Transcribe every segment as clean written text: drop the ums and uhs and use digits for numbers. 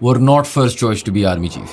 were not first choice to be army chief.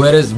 Whereas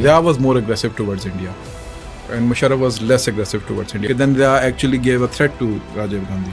Zia was more aggressive towards India and Musharraf was less aggressive towards India. Then Zia actually gave a threat to Rajiv Gandhi.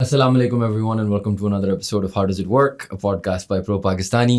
Assalamu alaikum everyone and welcome to another episode of How Does It Work, a podcast by Pro Pakistani.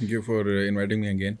Thank you for inviting me again.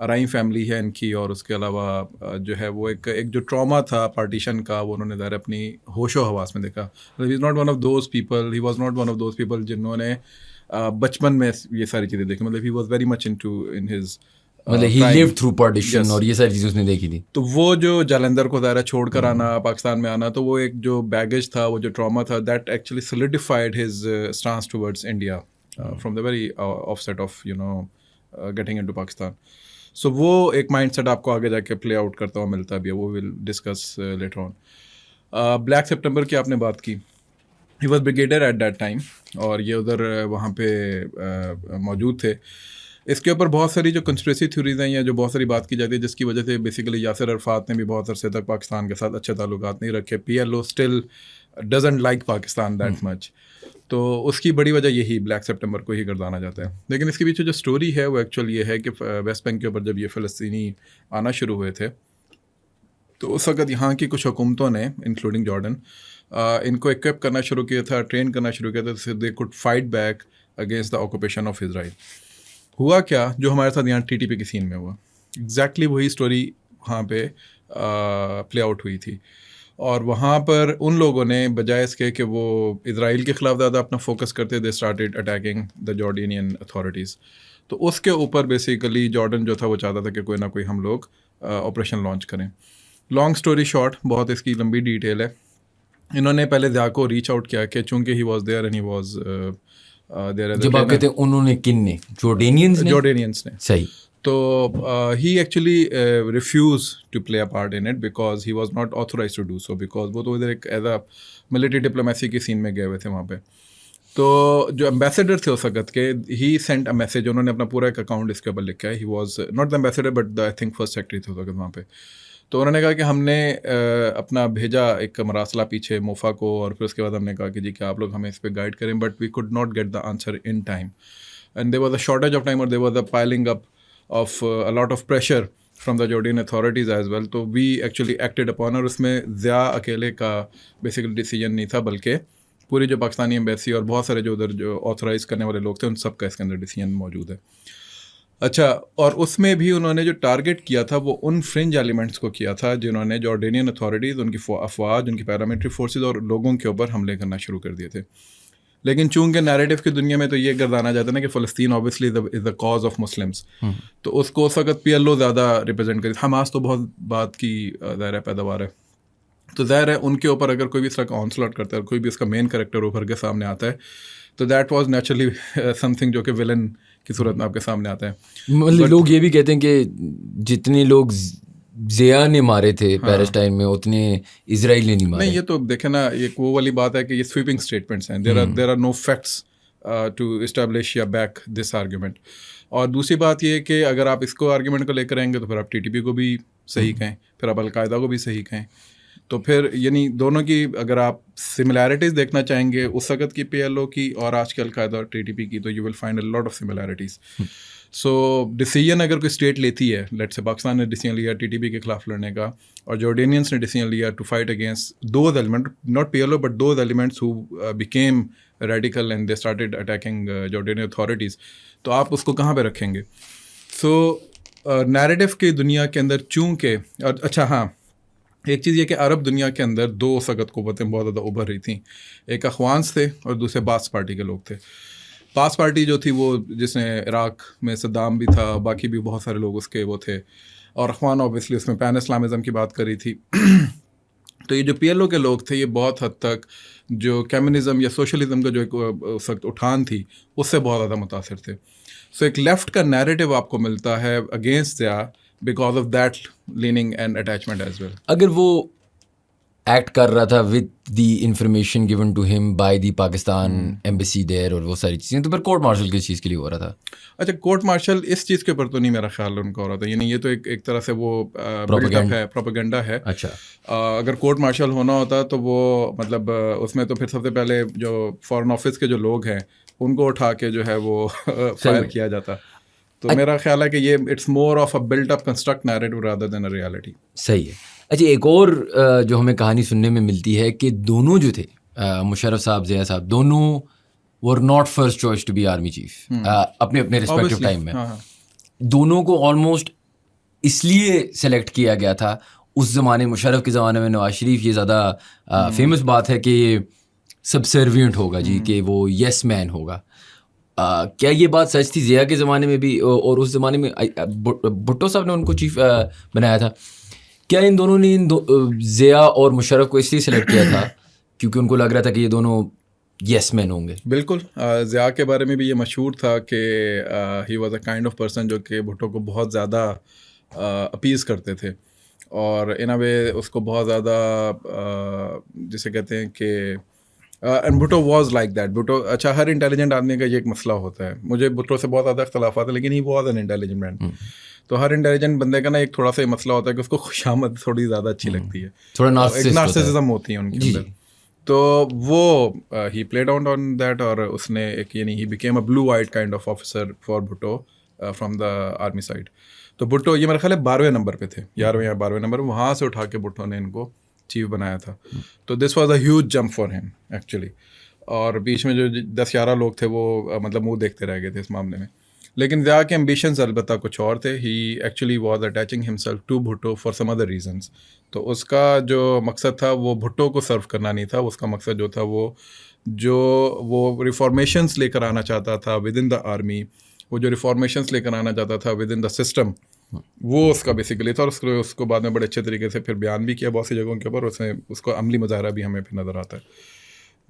Arain family ہے ان کی, اور اس کے علاوہ جو ہے وہ ایک جو ٹراما تھا پارٹیشن کا, وہ انہوں نے ظاہر اپنی ہوش و حواس میں دیکھا. He is not one of those people, he was not one of those people جنہوں نے بچپن میں یہ ساری چیزیں دیکھی. مطلب he was very much in his, مطلب ہی لیوڈ تھرو پارٹیشن اور یہ ساری چیزیں اس نے دیکھی تھی. تو وہ جو جالندھر کو ظاہر چھوڑ کر آنا, پاکستان میں آنا, تو وہ ایک جو بیگیج تھا, وہ جو ٹراما تھا, that actually solidified his stance towards India from the very offset of getting into Pakistan. So وہ ایک مائنڈ سیٹ آپ کو آگے جا کے پلے آؤٹ کرتا ہوا ملتا بھی ہے, وہ will discuss later on. Black September کی آپ نے بات کی, he was brigadier at that time, اور یہ ادھر وہاں پہ موجود تھے. اس کے اوپر بہت ساری جو کنسپریسی تھیوریز ہیں یا جو بہت ساری بات کی جاتی ہے, جس کی وجہ سے بیسیکلی یاسر عرفات نے بھی بہت عرصے تک پاکستان کے ساتھ اچھے تعلقات نہیں رکھے. پی L O still doesn't like Pakistan that much. تو اس کی بڑی وجہ یہی بلیک سپٹمبر کو ہی گردانا جاتا ہے. لیکن اس کے پیچھے جو اسٹوری ہے وہ ایکچوئل یہ ہے کہ ویسٹ بینک کے اوپر جب یہ فلسطینی آنا شروع ہوئے تھے, تو اس وقت یہاں کی کچھ حکومتوں نے انکلوڈنگ جارڈن ان کو ایکوپ کرنا شروع کیا تھا, ٹرین کرنا شروع کیا تھا, they could fight back against the occupation of Israel. ہوا کیا جو ہمارے ساتھ یہاں ٹی ٹی پی کی سین میں ہوا, ایگزیکٹلی وہی اسٹوری وہاں پہ پلے آؤٹ ہوئی تھی. اور وہاں پر ان لوگوں نے بجائے اس کے کہ وہ اسرائیل کے خلاف زیادہ اپنا فوکس کرتے, they started attacking the Jordanian authorities. تو اس کے اوپر بیسیکلی جارڈن جو تھا وہ چاہتا تھا کہ کوئی نہ کوئی ہم لوگ آپریشن لانچ کریں. لانگ اسٹوری شارٹ, بہت اس کی لمبی ڈیٹیل ہے. انہوں نے پہلے ضیاء کو ریچ آؤٹ کیا کہ چونکہ he was there and he was there. جب آپ کہتے ہیں انہوں نے, کن نے؟ جارڈینینس نے. صحیح. تو he actually refuse to play a part in it because he was not authorize to do so, because وہ تو ادھر ایک ایز اے ملٹری ڈپلومیسی کی سین میں گئے ہوئے تھے وہاں پہ. تو جو امبیسڈر تھے اس وقت کے, ہی سینٹ اے میسیج, انہوں نے اپنا پورا ایک اکاؤنٹ اس کے اوپر لکھا ہے. ہی was not the ambassador but the I think first secretary تھے اس وقت وہاں پہ. تو انہوں نے کہا کہ ہم نے اپنا بھیجا ایک مراسلہ پیچھے موفا کو, اور پھر اس کے بعد ہم نے کہا کہ جی کہ آپ لوگ ہمیں اس پہ گائڈ کریں, but we could not get the answer in time, and there was a shortage of time, اور there was a piling up of a lot of pressure from the Jordanian authorities as well. تو we actually acted upon, اور اس میں ضیاء اکیلے کا basically decision نہیں تھا, بلکہ پوری جو پاکستانی ایمبیسی اور بہت سارے جو ادھر جو آتھورائز کرنے والے لوگ تھے ان سب کا اس کے اندر ڈیسیجن موجود ہے. اچھا, اور اس میں بھی انہوں نے جو ٹارگیٹ کیا تھا وہ ان فرنج ایلیمنٹس کو کیا تھا جنہوں نے جارڈینین اتھارٹیز, ان کی افواج, ان کی پیراملٹری فورسز اور لوگوں کے اوپر حملے کرنا شروع کر دیے تھے. لیکن چونکہ نیریٹو کی دنیا میں تو یہ گردانا جاتا ہے نا کہ فلسطین obviously is the cause of Muslims, تو اس کو اس وقت پی ایل او زیادہ ریپرزینٹ کری. حماس تو بہت بات کی ظاہر ہے پیداوار ہے, تو ظاہر ہے ان کے اوپر اگر کوئی بھی اس طرح کا آنسلاٹ کرتا ہے, کوئی بھی اس کا مین کریکٹر اوپر کے سامنے آتا ہے, تو that was naturally some thing جو کہ ولن کی صورت میں آپ کے سامنے آتا ہے. مطلب لوگ یہ بھی کہتے ہیں کہ جتنے لوگ ضیاء نے مارے تھے پیلسٹائن میں اتنے اسرائیل نے نہیں مارے. نہیں, یہ تو دیکھیں نا, ایک وہ والی بات ہے کہ یہ سویپنگ اسٹیٹمنٹس ہیں. There are no facts to establish یا بیک دس آرگیومنٹ. اور دوسری بات یہ ہے کہ اگر آپ اس کو آرگیومنٹ کو لے کر آئیں گے تو پھر آپ ٹی ٹی پی کو بھی صحیح کہیں, پھر آپ القاعدہ کو بھی صحیح کہیں. تو پھر یعنی دونوں کی اگر آپ سملیرٹیز دیکھنا چاہیں گے اس وقت کی پی ایل او کی اور آج کے القاعدہ اور ٹی ٹی پی کی, تو you will find a lot of similarities. So decision اگر کوئی اسٹیٹ لیتی ہے, لیٹ سے پاکستان نے ڈیسیجن لیا ٹی ٹی پی کے خلاف لڑنے کا, اور جارڈینینس نے ڈیسیجن لیا to fight against those element, not P L O but those elements who became radical and they started attacking Jordanian authorities, تو آپ اس کو کہاں پہ رکھیں گے؟ سو نیریٹو کی دنیا کے اندر چونکہ, اچھا ہاں ایک چیز یہ کہ عرب دنیا کے اندر دو سخت قوتیں بہت زیادہ ابھر رہی تھیں, ایک اخوانس تھے اور دوسرے باس پارٹی کے لوگ تھے. باس پارٹی جو تھی وہ جس نے عراق میں صدام بھی تھا, باقی بھی بہت سارے لوگ اس کے وہ تھے, اور اخوان اوبیسلی اس میں پین اسلامزم کی بات کری تھی. تو یہ جو پی ایل او کے لوگ تھے یہ بہت حد تک جو کمیونزم یا سوشلزم کا جو ایک اس وقت اٹھان تھی اس سے بہت زیادہ متاثر تھے. سو ایک لیفٹ کا نیریٹو آپ کو ملتا ہے against Zia because of that leaning and attachment as well. اگر وہ ایکٹ کر رہا تھا with the information given to ہم by the Pakistan embassy there اور وہ ساری چیزیں, تو پھر کورٹ مارشل کس چیز کے لیے ہو رہا تھا؟ اچھا, کورٹ مارشل اس چیز کے اوپر تو نہیں میرا خیال ان کا ہو رہا تھا, یعنی یہ تو ایک طرح سے وہ پروپیگنڈا ہے. اچھا, اگر کورٹ مارشل ہونا ہوتا تو وہ مطلب اس میں تو پھر سب سے پہلے جو فارن آفس کے جو لوگ ہیں ان کو اٹھا کے جو ہے وہ فائر کیا جاتا. تو میرا خیال ہے کہ یہ it's more of a built up construct narrative rather than a reality. صحیح ہے. اچھا, ایک اور جو ہمیں کہانی سننے میں ملتی ہے کہ دونوں جو تھے مشرف صاحب, ضیاء صاحب, دونوں were not first choice to be army chief اپنے اپنے ریسپیکٹیو ٹائم میں. دونوں کو آلموسٹ اس لیے سلیکٹ کیا گیا تھا. اس زمانے مشرف کے زمانے میں نواز شریف یہ زیادہ فیمس بات ہے کہ یہ سبسروینٹ ہوگا جی, کہ وہ یس مین ہوگا. کیا یہ بات سچ تھی ضیاء کے زمانے میں بھی, اور اس زمانے میں بھٹو صاحب نے ان کو چیف بنایا تھا, کیا ان دونوں نے ضیاء اور مشرف کو اس لیے سلیکٹ کیا تھا کیونکہ ان کو لگ رہا تھا کہ یہ دونوں یس مین ہوں گے؟ بالکل. ضیاء کے بارے میں بھی یہ مشہور تھا کہ ہی was a kind of person جو کہ بھٹو کو بہت زیادہ اپیز کرتے تھے, اور ان اے وے اس کو بہت زیادہ جسے کہتے ہیں کہ and Bhutto was like that. Bhutto اچھا, ہر انٹیلیجنٹ آدمی کا یہ ایک مسئلہ ہوتا ہے, مجھے بھٹو سے بہت زیادہ اختلافات ہیں لیکن ہی واز این انٹیلیجنٹ مین. تو ہر انٹیلیجنٹ بندے کا نا ایک تھوڑا سا یہ مسئلہ ہوتا ہے کہ اس کو خوشامد تھوڑی زیادہ اچھی لگتی ہے, تھوڑا نارسسزم ہوتی ہے ان کے اندر. تو وہ he played out on that, اور اس نے ایک یعنی he became a blue آئڈ kind of officer for Bhutto from the army side. تو بھٹو یہ میرا خیال ہے 12ویں نمبر پہ تھے, 11ویں یا 12ویں نمبر, وہاں سے اٹھا کے بھٹو نے ان کو چیف بنایا تھا. تو this was a huge jump for him actually, اور بیچ میں جو 10-11 لوگ تھے وہ مطلب منہ دیکھتے رہ گئے تھے اس معاملے میں. لیکن ضیاء کے ایمبیشنز البتہ کچھ اور تھے. He actually was attaching himself to Bhutto for some other reasons. تو اس کا جو مقصد تھا وہ بھٹو کو سرو کرنا نہیں تھا, اس کا مقصد جو تھا وہ ریفارمیشنس لے کر آنا چاہتا تھا ود ان دا آرمی, وہ جو ریفارمیشنس لے کر آنا چاہتا تھا ود ان دا سسٹم, وہ اس کا بیسیکلی تھا. اور اس کو بعد میں بڑے اچھے طریقے سے پھر بیان بھی کیا بہت سی جگہوں کے اوپر, اس کو عملی مظاہرہ بھی ہمیں پھر نظر آتا ہے.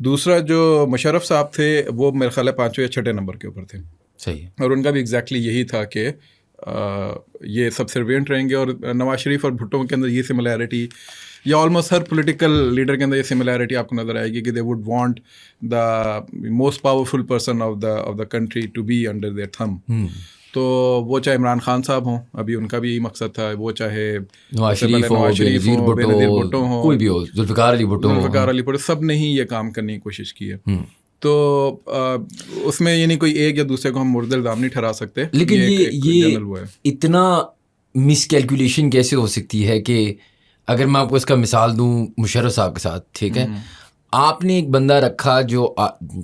دوسرا جو مشرف صاحب تھے وہ میرے خیال ہے 5ویں یا 6 نمبر کے اوپر تھے. صحیح. اور ان کا بھی ایگزیکٹلی یہی تھا کہ یہ سبسروینٹ رہیں گے. اور نواز شریف اور بھٹو کے اندر یہ سملیرٹی, یا آلموسٹ ہر پولیٹیکل لیڈر کے اندر یہ سملیرٹی آپ کو نظر آئے گی کہ they would want the most powerful person of the country to be under their thumb. تو وہ چاہے عمران خان صاحب ہوں, ابھی ان کا بھی یہی مقصد تھا, وہ چاہے نواز شریف ہو, بےنظیر بھٹو ہوں, کوئی بھی ہو, ذوالفقار علی بھٹو, سب نے ہی یہ کام کرنے کی کوشش کی ہے. تو اس میں یعنی کوئی ایک یا دوسرے کو ہم مرد الزام نہیں ٹھہرا سکتے. لیکن یہ اتنا مس کیلکولیشن کیسے ہو سکتی ہے کہ اگر میں آپ کو اس کا مثال دوں مشرف صاحب کے ساتھ, ٹھیک ہے, آپ نے ایک بندہ رکھا جو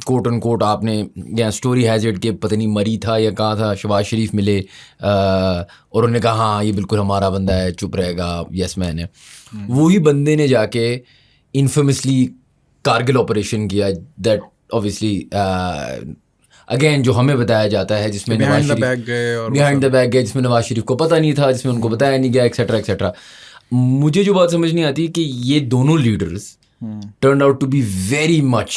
کوٹ ان کوٹ آپ نے یا اسٹوری ہیز اٹ کہ پتہ نہیں مری تھا یا کہا تھا, شہباز شریف ملے اور انہوں نے کہا ہاں یہ بالکل ہمارا بندہ ہے, چپ رہے گا, یس مین ہے. وہی بندے نے جا کے انفیمسلی کارگل آپریشن کیا, دیٹ اوبیسلی اگین جو ہمیں بتایا جاتا ہے, جس میں بہائنڈ دا بیک گئے, جس میں نواز شریف کو پتہ نہیں تھا, جس میں ان کو بتایا نہیں گیا, ایکسیٹرا ایکسیٹرا. مجھے جو بات سمجھ نہیں آتی کہ یہ دونوں leaders turn out to be very much,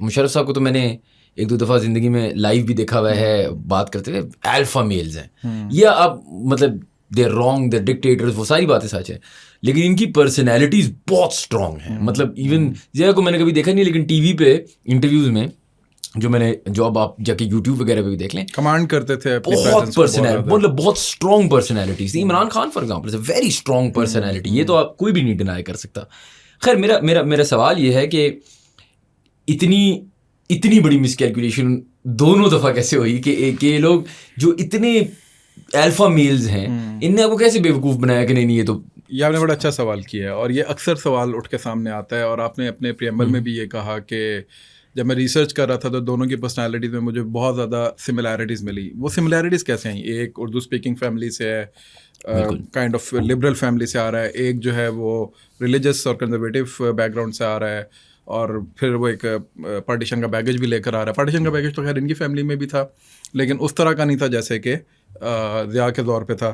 Musharraf صاحب کو تو میں نے 1-2 دفعہ زندگی میں لائیو بھی دیکھا ہوا ہے بات کرتے ہوئے, الفا میلز ہیں, یا اب مطلب دے رانگ, دے ڈکٹیٹرز, وہ ساری باتیں سچ ہیں, لیکن ان کی پرسنالٹیز بہت اسٹرانگ ہیں. مطلب ایون ضیاء کو میں نے کبھی دیکھا نہیں, لیکن ٹی وی پہ انٹرویوز میں جو اب آپ جا کے یوٹیوب وغیرہ پہ بھی دیکھ لیں, کمانڈ کرتے تھے, بہت پرسنالٹی, مطلب بہت اسٹرانگ پرسنالٹیز تھی. Imran Khan for example is a very strong personality, یہ تو آپ کوئی بھی نہیں ڈینائی کر سکتا. خیر میرا سوال یہ ہے کہ اتنی بڑی مس کیلکولیشن دونوں دفعہ کیسے ہوئی کہ یہ لوگ جو اتنے الفا میلز ہیں, ان نے آپ کو کیسے بیوقوف بنایا کہ نہیں یہ تو. یہ آپ نے بڑا اچھا سوال کیا ہے, اور یہ اکثر سوال اٹھ کے سامنے آتا ہے. اور آپ نے اپنے پریمبل میں بھی یہ کہا کہ جب میں ریسرچ کر رہا تھا تو دونوں کی پرسنالٹیز میں مجھے بہت زیادہ سملیرٹیز ملی. وہ سملیرٹیز کیسے ہیں؟ ایک اردو اسپیکنگ فیملی سے ہے, کائنڈ آف لبرل فیملی سے آ رہا ہے, ایک جو ہے وہ ریلیجس اور کنزرویٹو بیک گراؤنڈ سے آ رہا ہے, اور پھر وہ ایک پارٹیشن کا بیگیج بھی لے کر آ رہا ہے. پارٹیشن کا بیگیج تو خیر ان کی فیملی میں بھی تھا, لیکن اس طرح کا نہیں تھا جیسے کہ ضیاء کے دور پہ تھا.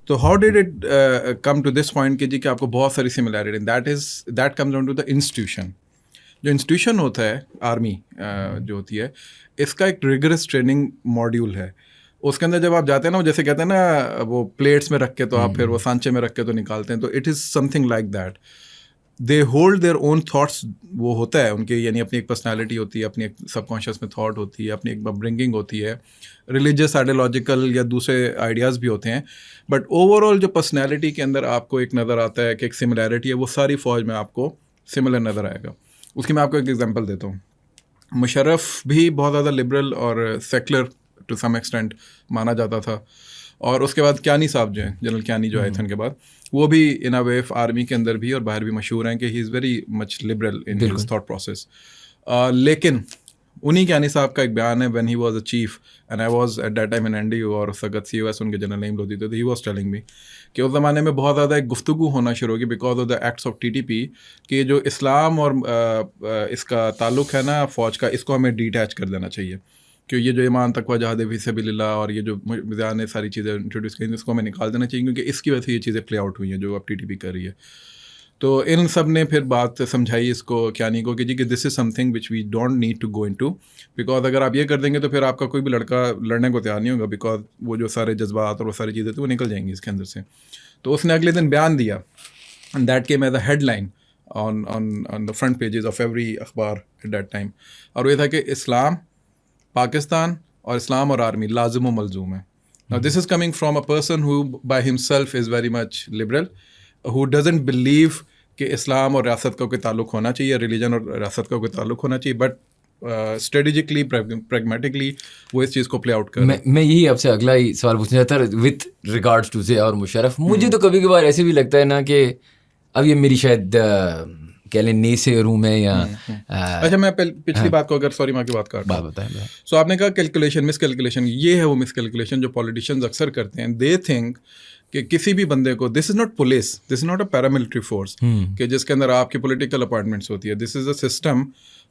تو how did it come to this point کہ جی کہ آپ کو بہت ساری similarity, that comes down to the institution. جو انسٹیٹیوشن ہوتا ہے آرمی جو ہوتی ہے, اس کا ایک ریگرس ٹریننگ ماڈیول ہے. اس کے اندر جب آپ جاتے ہیں نا, وہ جیسے کہتے ہیں نا وہ پلیٹس میں رکھ کے تو آپ پھر وہ سانچے میں رکھ کے تو نکالتے ہیں, تو it is something like that. They hold their own thoughts, وہ ہوتا ہے ان کے, یعنی اپنی ایک پرسنالٹی ہوتی ہے, اپنی ایک سب کانشیس میں تھاٹ ہوتی ہے, اپنی ایک برنگنگ ہوتی ہے, ریلیجیس آئیڈیالوجیکل یا دوسرے آئیڈیاز بھی ہوتے ہیں. بٹ اوور آل جو پرسنالٹی کے اندر آپ کو ایک نظر آتا ہے کہ ایک سملیرٹی ہے, وہ ساری فوج میں آپ کو سملر نظر آئے گا. اس کی میں آپ کو ایک ایگزامپل دیتا ہوں. مشرف بھی بہت زیادہ لبرل اور سیکولر ٹو سم ایکسٹینٹ مانا جاتا تھا, اور اس کے بعد کیانی صاحب جو ہیں, جنرل کیانی جو آئے تھے ان کے بعد, وہ بھی ان اے وے آرمی کے اندر بھی اور باہر بھی مشہور ہیں کہ he is very much liberal in his thought process. لیکن انہی کیانی صاحب کا ایک بیان ہے when he was a chief and I was at that time in NDU اور اس وقت COS ان کے جنرل نعیم لودھی تھے, he was telling me کہ اس زمانے میں بہت زیادہ ایک گفتگو ہونا شروع ہوگی because of the acts of TTP کہ جو اسلام اور اس کا تعلق ہے نا فوج کا, اس کو ہمیں ڈیٹیچ کر دینا چاہیے, کہ یہ جو ایمان تقویٰ جہاد فی سبیل اللہ اور یہ جو ضیاء نے ساری چیزیں انٹروڈیوس کی اس کو ہمیں نکال دینا چاہیے, کیونکہ اس کی وجہ سے یہ چیزیں پلے آؤٹ ہوئی ہیں جو اب TTP کر رہی ہے. تو ان سب نے پھر بات سمجھائی اس کو کیانی کو کہ جی کہ this is something which we don't need to go into, because اگر آپ یہ کر دیں گے تو پھر آپ کا کوئی بھی لڑکا لڑنے کو تیار نہیں ہوگا, بیکاز وہ جو سارے جذبات اور وہ ساری چیزیں تھیں وہ نکل جائیں گی اس کے اندر سے. تو اس نے اگلے دن بیان دیا, and that came as a headline on the front pages of every اخبار ایٹ دیٹ ٹائم, اور وہ یہ تھا کہ اسلام, پاکستان اور اسلام اور آرمی لازم و ملزوم ہے. Now this is coming from a person who by himself is very much liberal, who doesn't believe کہ اسلام اور ریاست کا کوئی تعلق ہونا چاہیے, ریلیجن اور ریاست کا کوئی تعلق ہونا چاہیے, بٹ اسٹریٹجکلی پریگمیٹکلی وہ اس چیز کو پلے آؤٹ کر رہا ہے. میں یہی آپ سے اگلا ہی سوال پوچھنا چاہتا تھا وتھ ریگارڈس ٹو ضیاء اور مشرف. مجھے تو کبھی کبھار ایسے بھی لگتا ہے نا کہ اب یہ میری شاید کہہ لیں نیسے روم ہے یا اچھا میں پچھلی بات کو اگر سوری میں کی بات کر بات بتائیں. سو آپ نے کہا کیلکولیشن, مس کیلکولیشن, یہ ہے وہ مس کیلکولیشن جو پولیٹیشینز اکثر کرتے ہیں. دے تھنک کہ کسی بھی بندے کو, this is not police, this is not a paramilitary force کہ جس کے اندر آپ کی پولیٹیکل اپائنٹمنٹس ہوتی ہے. دس از اے سسٹم.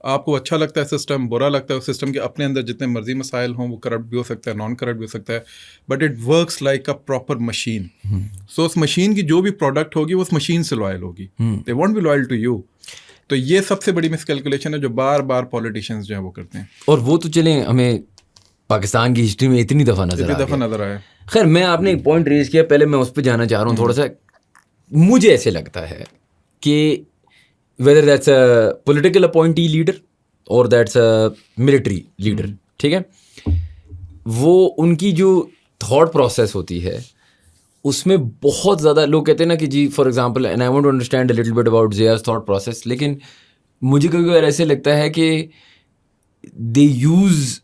آپ کو اچھا لگتا ہے سسٹم, برا لگتا ہے اس سسٹم کے اپنے اندر جتنے مرضی مسائل ہوں, وہ کرپٹ بھی ہو سکتا ہے, نان کرپٹ بھی ہو سکتا ہے, but it works like a proper machine. So اس مشین کی جو بھی پروڈکٹ ہوگی وہ اس مشین سے لوائل ہوگی, they won't be loyal to you. تو یہ سب سے بڑی مس کیلکولیشن ہے جو بار بار پولیٹیشینز جو ہیں وہ کرتے ہیں, اور وہ تو چلیں ہمیں پاکستان کی ہسٹری میں اتنی دفعہ نظر آیا. خیر میں آپ نے ایک پوائنٹ ریز کیا, پہلے میں اس پہ جانا چاہ رہا ہوں تھوڑا سا. مجھے ایسے لگتا ہے کہ whether that's a political appointee leader اور دیٹس اے ملٹری لیڈر, ٹھیک ہے, وہ ان کی جو تھاٹ پروسیس ہوتی ہے اس میں بہت زیادہ لوگ کہتے ہیں نا کہ جی for example, and I want to understand a little bit about Zia's thought process, لیکن مجھے کبھی کبھار ایسے لگتا ہے کہ they use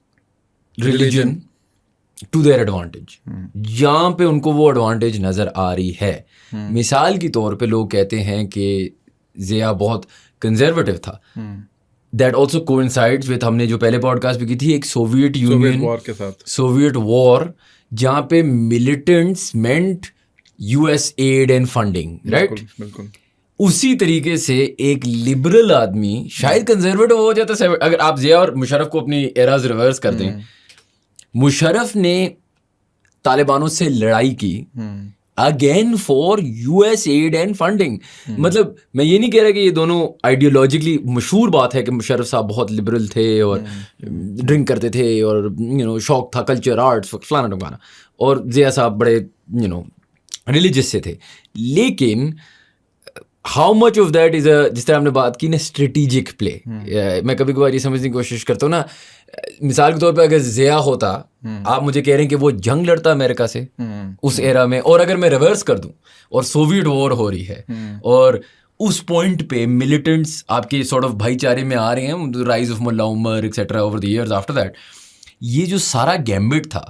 religion to their advantage, جہاں پہ ان کو وہ ایڈوانٹیج نظر آ رہی ہے. مثال کے طور پہ لوگ کہتے ہیں کہ ضیاء بہت کنزرویٹو تھا. دیٹ آلسو کوئنسائڈز وتھ, ہم نے جو پہلے پوڈ کاسٹ پہ کی تھی, ایک سوویٹ یونین سوویٹ وار جہاں پہ militants meant US aid and funding, right. اسی طریقے سے ایک لبرل آدمی شاید کنزرویٹو ہو جاتا ہے. اگر آپ ضیاء اور مشرف کو اپنی ایراز ریورس کر دیں, مشرف نے طالبانوں سے لڑائی کی again for US aid and funding. مطلب میں یہ نہیں کہہ رہا کہ یہ دونوں آئیڈیولوجیکلی, مشہور بات ہے کہ مشرف صاحب بہت لبرل تھے اور ڈرنک کرتے تھے اور شوق تھا کلچر آرٹس فلانا ڈمکانا, اور ضیاء صاحب بڑے ریلیجس سے تھے. لیکن how much of that is a, جس طرح ہم نے بات کی نا, اسٹریٹجک پلے. میں کبھی کبھار یہ سمجھنے کی کوشش کرتا ہوں نا, مثال کے طور پہ اگر ضیاء ہوتا, آپ مجھے کہہ رہے ہیں کہ وہ جنگ لڑتا امریکہ سے اس ایرا میں, اور اگر میں ریورس کر دوں اور سوویٹ وار ہو رہی ہے اور اس پوائنٹ پہ ملیٹنٹس آپ کے سارٹ آف بھائی چارے میں آ رہے ہیں, rise of Mullah Omar etcetera over the years after that, یہ جو سارا گیمبٹ تھا,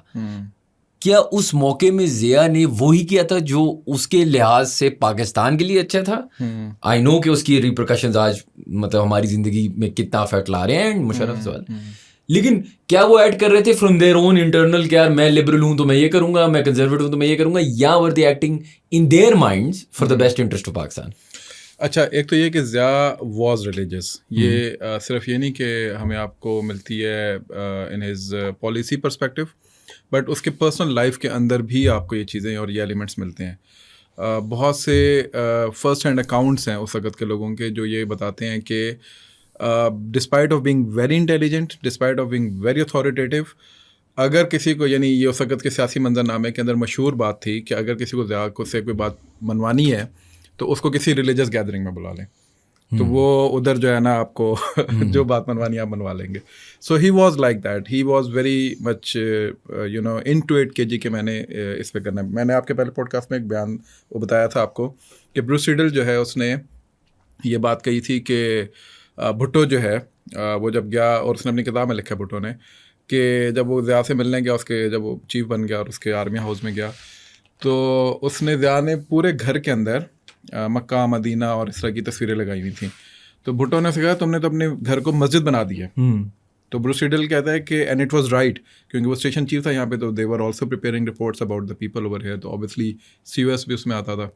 کیا اس موقع میں ضیاء نے وہی کیا تھا جو اس کے لحاظ سے پاکستان کے لیے اچھا تھا؟ آئی نو کہ اس کی ریپرکشنز آج مطلب ہماری زندگی میں کتنا افیکٹ لا رہے ہیں مشرف سوال, لیکن کیا وہ ایڈ کر رہے تھے فرام دیئر اون انٹرنل, کیا میں لبرل ہوں تو میں یہ کروں گا, میں کنزرویٹو ہوں تو میں یہ کروں گا, یا were they acting in their minds for the best interest of Pakistan? اچھا, ایک تو یہ کہ ضیاء واز ریلیجس, یہ صرف یہ نہیں کہ ہمیں آپ کو ملتی ہے in his policy perspective, but اس کے پرسنل لائف کے اندر بھی آپ کو یہ چیزیں اور یہ ایلیمنٹس ملتے ہیں. بہت سے فرسٹ ہینڈ اکاؤنٹس ہیں اس وقت کے لوگوں کے جو یہ بتاتے ہیں کہ despite of being very intelligent, despite of being very authoritative, اگر کسی کو, یعنی یہ اس وقت کے سیاسی منظرنامے کے اندر مشہور بات تھی کہ اگر کسی کو ضیاء کو سے کوئی بات منوانی ہے تو اس کو کسی ریلیجس گیدرنگ میں بلا لیں, تو وہ ادھر جو ہے نا آپ کو جو بات منوانی آپ منوا لیں گے. So he was like that, he was very much into it کہ جی کہ میں نے اس پہ کرنا ہے. میں نے آپ کے پہلے پوڈ کاسٹ میں ایک بیان وہ بتایا تھا آپ کو کہ بروس ریڈل جو ہے اس نے یہ بات کہی تھی کہ بھٹو جو ہے وہ جب گیا, اور اس نے اپنی کتاب میں لکھا بھٹو نے, کہ جب وہ ضیاء سے ملنے گیا, اس کے جب وہ چیف بن گیا اور اس کے آرمی ہاؤس میں گیا, تو اس نے ضیاء نے پورے گھر کے اندر مکہ مدینہ اور اس طرح کی تصویریں لگائی ہوئی تھیں. تو بھٹو نے کہا تم نے تو اپنے گھر کو مسجد بنا دی ہے, تو بروس ریڈل کہتا ہے کہ اینڈ اٹ واز رائٹ کیونکہ وہ اسٹیشن چیف تھا یہاں پہ, تو they were also preparing reports about the people over here, تو آبویسلی COS بھی اس میں آتا تھا.